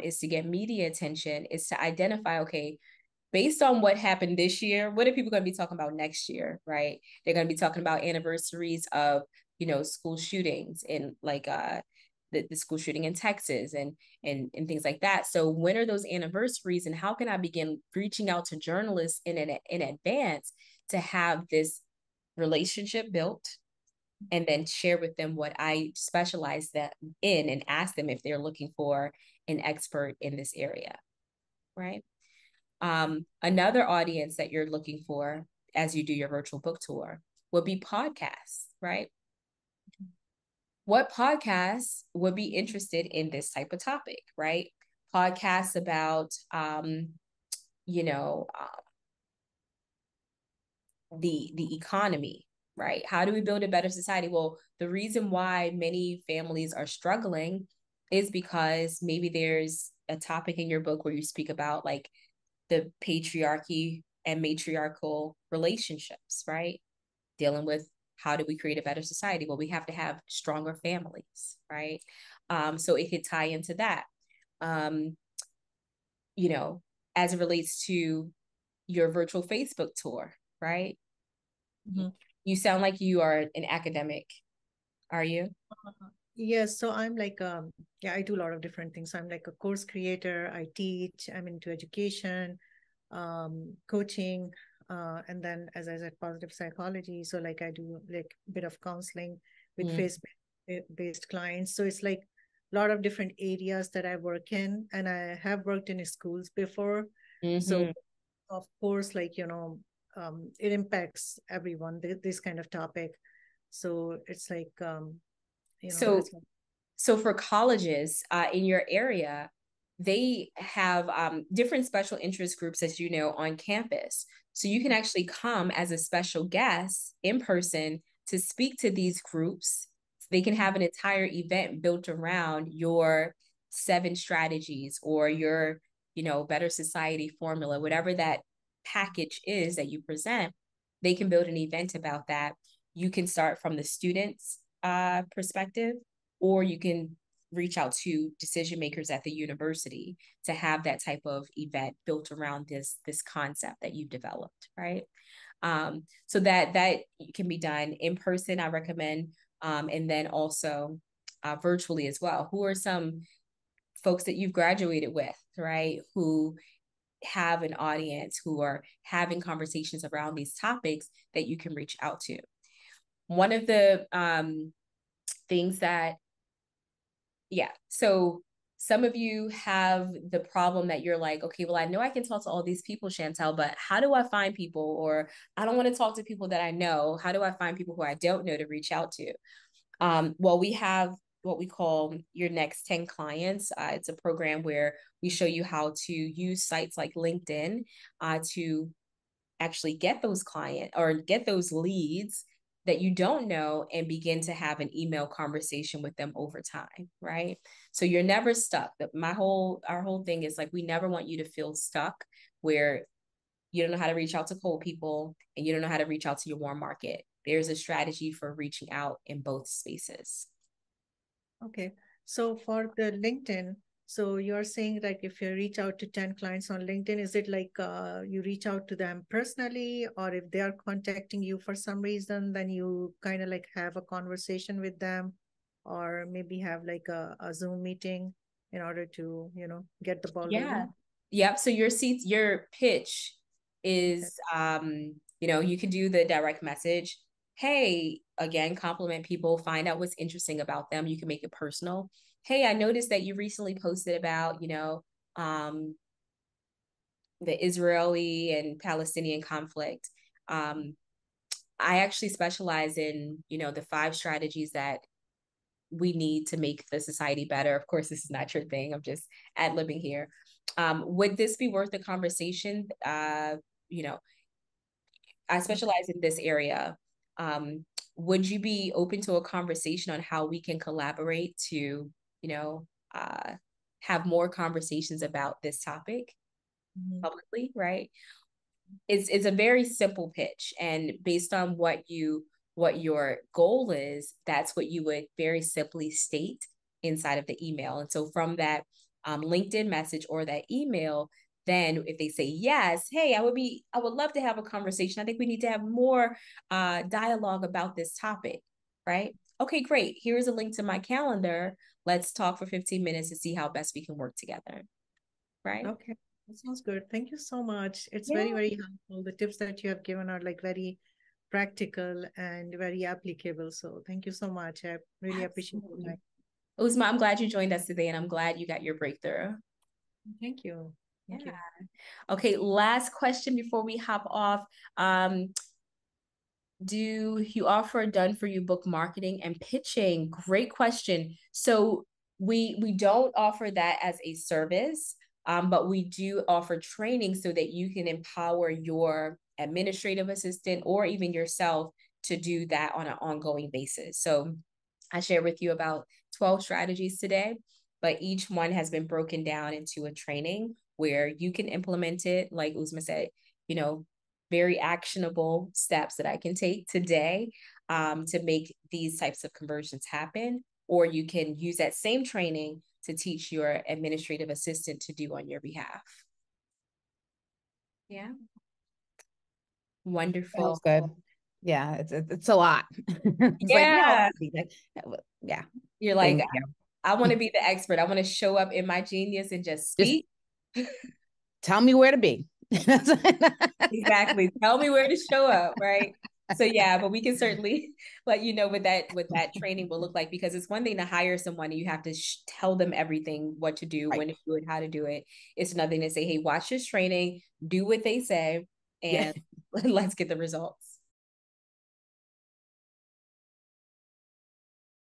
is to get media attention, is to identify, okay, based on what happened this year, what are people going to be talking about next year, right? They're going to be talking about anniversaries of, school shootings and like the school shooting in Texas and things like that. So when are those anniversaries, and how can I begin reaching out to journalists in advance to have this relationship built, and then share with them what I specialize in, and ask them if they're looking for an expert in this area, right? Another audience that you're looking for as you do your virtual book tour would be podcasts, right? What podcasts would be interested in this type of topic, right? Podcasts about, the economy, right? How do we build a better society? Well, the reason why many families are struggling is because maybe there's a topic in your book where you speak about like the patriarchy and matriarchal relationships, right? Dealing with how do we create a better society? Well, we have to have stronger families, right? So it could tie into that. As it relates to your virtual Facebook tour, right? Mm-hmm. You sound like you are an academic. Are you? Yes. So I'm like, I do a lot of different things. I'm like a course creator. I teach. I'm into education, coaching, and then, as I said, positive psychology. So like I do like a bit of counseling with faith-based clients. So it's like a lot of different areas that I work in, and I have worked in schools before. So of course, like, it impacts everyone, this kind of topic. So it's like, so for colleges in your area, they have different special interest groups, as you know, on campus. So you can actually come as a special guest in person to speak to these groups. They can have an entire event built around your 7 strategies or your, better society formula, whatever that package is that you present. They can build an event about that. You can start from the students' perspective, or you can reach out to decision makers at the university to have that type of event built around this concept that you've developed, right? So that can be done in person, I recommend, and then also virtually as well. Who are some folks that you've graduated with, right, who have an audience, who are having conversations around these topics that you can reach out to? One of the things that, so some of you have the problem that you're like, okay, well, I know I can talk to all these people, Chantel, but how do I find people? Or I don't want to talk to people that I know. How do I find people who I don't know to reach out to? Well, we have what we call Your Next 10 Clients. It's a program where we show you how to use sites like LinkedIn to actually get those clients or get those leads that you don't know, and begin to have an email conversation with them over time, right? So you're never stuck. Our whole thing is like, we never want you to feel stuck where you don't know how to reach out to cold people and you don't know how to reach out to your warm market. There's a strategy for reaching out in both spaces. Okay. So for the LinkedIn, so you're saying like if you reach out to 10 clients on LinkedIn, is it like you reach out to them personally, or if they are contacting you for some reason, then you kind of like have a conversation with them, or maybe have like a Zoom meeting in order to, get the ball rolling? Yep. So your pitch is, you can do the direct message. Hey, again, compliment people, find out what's interesting about them. You can make it personal. Hey, I noticed that you recently posted about, the Israeli and Palestinian conflict. I actually specialize in, the 5 strategies that we need to make the society better. Of course, this is not your thing. I'm just ad-libbing here. Would this be worth a conversation? I specialize in this area. Would you be open to a conversation on how we can collaborate to, have more conversations about this topic publicly, right? It's a very simple pitch, and based on what your goal is, that's what you would very simply state inside of the email. And so from that LinkedIn message or that email, Then if they say yes, hey, I would love to have a conversation. I think we need to have more dialogue about this topic, right? Okay, great. Here's a link to my calendar. Let's talk for 15 minutes to see how best we can work together, right? Okay, that sounds good. Thank you so much. It's Yeah. very, very helpful. The tips that you have given are like very practical and very applicable. So thank you so much. I really appreciate your time. Uzma, I'm glad you joined us today, and I'm glad you got your breakthrough. Thank you. Thank you. Okay, last question before we hop off. Do you offer done for you book marketing and pitching? Great question. So we don't offer that as a service, but we do offer training so that you can empower your administrative assistant or even yourself to do that on an ongoing basis. So I shared with you about 12 strategies today, but each one has been broken down into a training where you can implement it, like Uzma said, you know, very actionable steps that I can take today to make these types of conversions happen. Or you can use that same training to teach your administrative assistant to do on your behalf. Yeah. Wonderful. That's good. Yeah, it's a lot. It's Yeah. like, no, yeah. You're like, Thank you. I want to be the expert. I want to show up in my genius and just speak. Tell me where to be. Exactly. Tell me where to show up, right? So yeah, but we can certainly let you know what that training will look like, because it's one thing to hire someone and you have to tell them everything, what to do, when to do it, how to do it. It's another thing to say, hey, watch this training, do what they say, and let's get the results.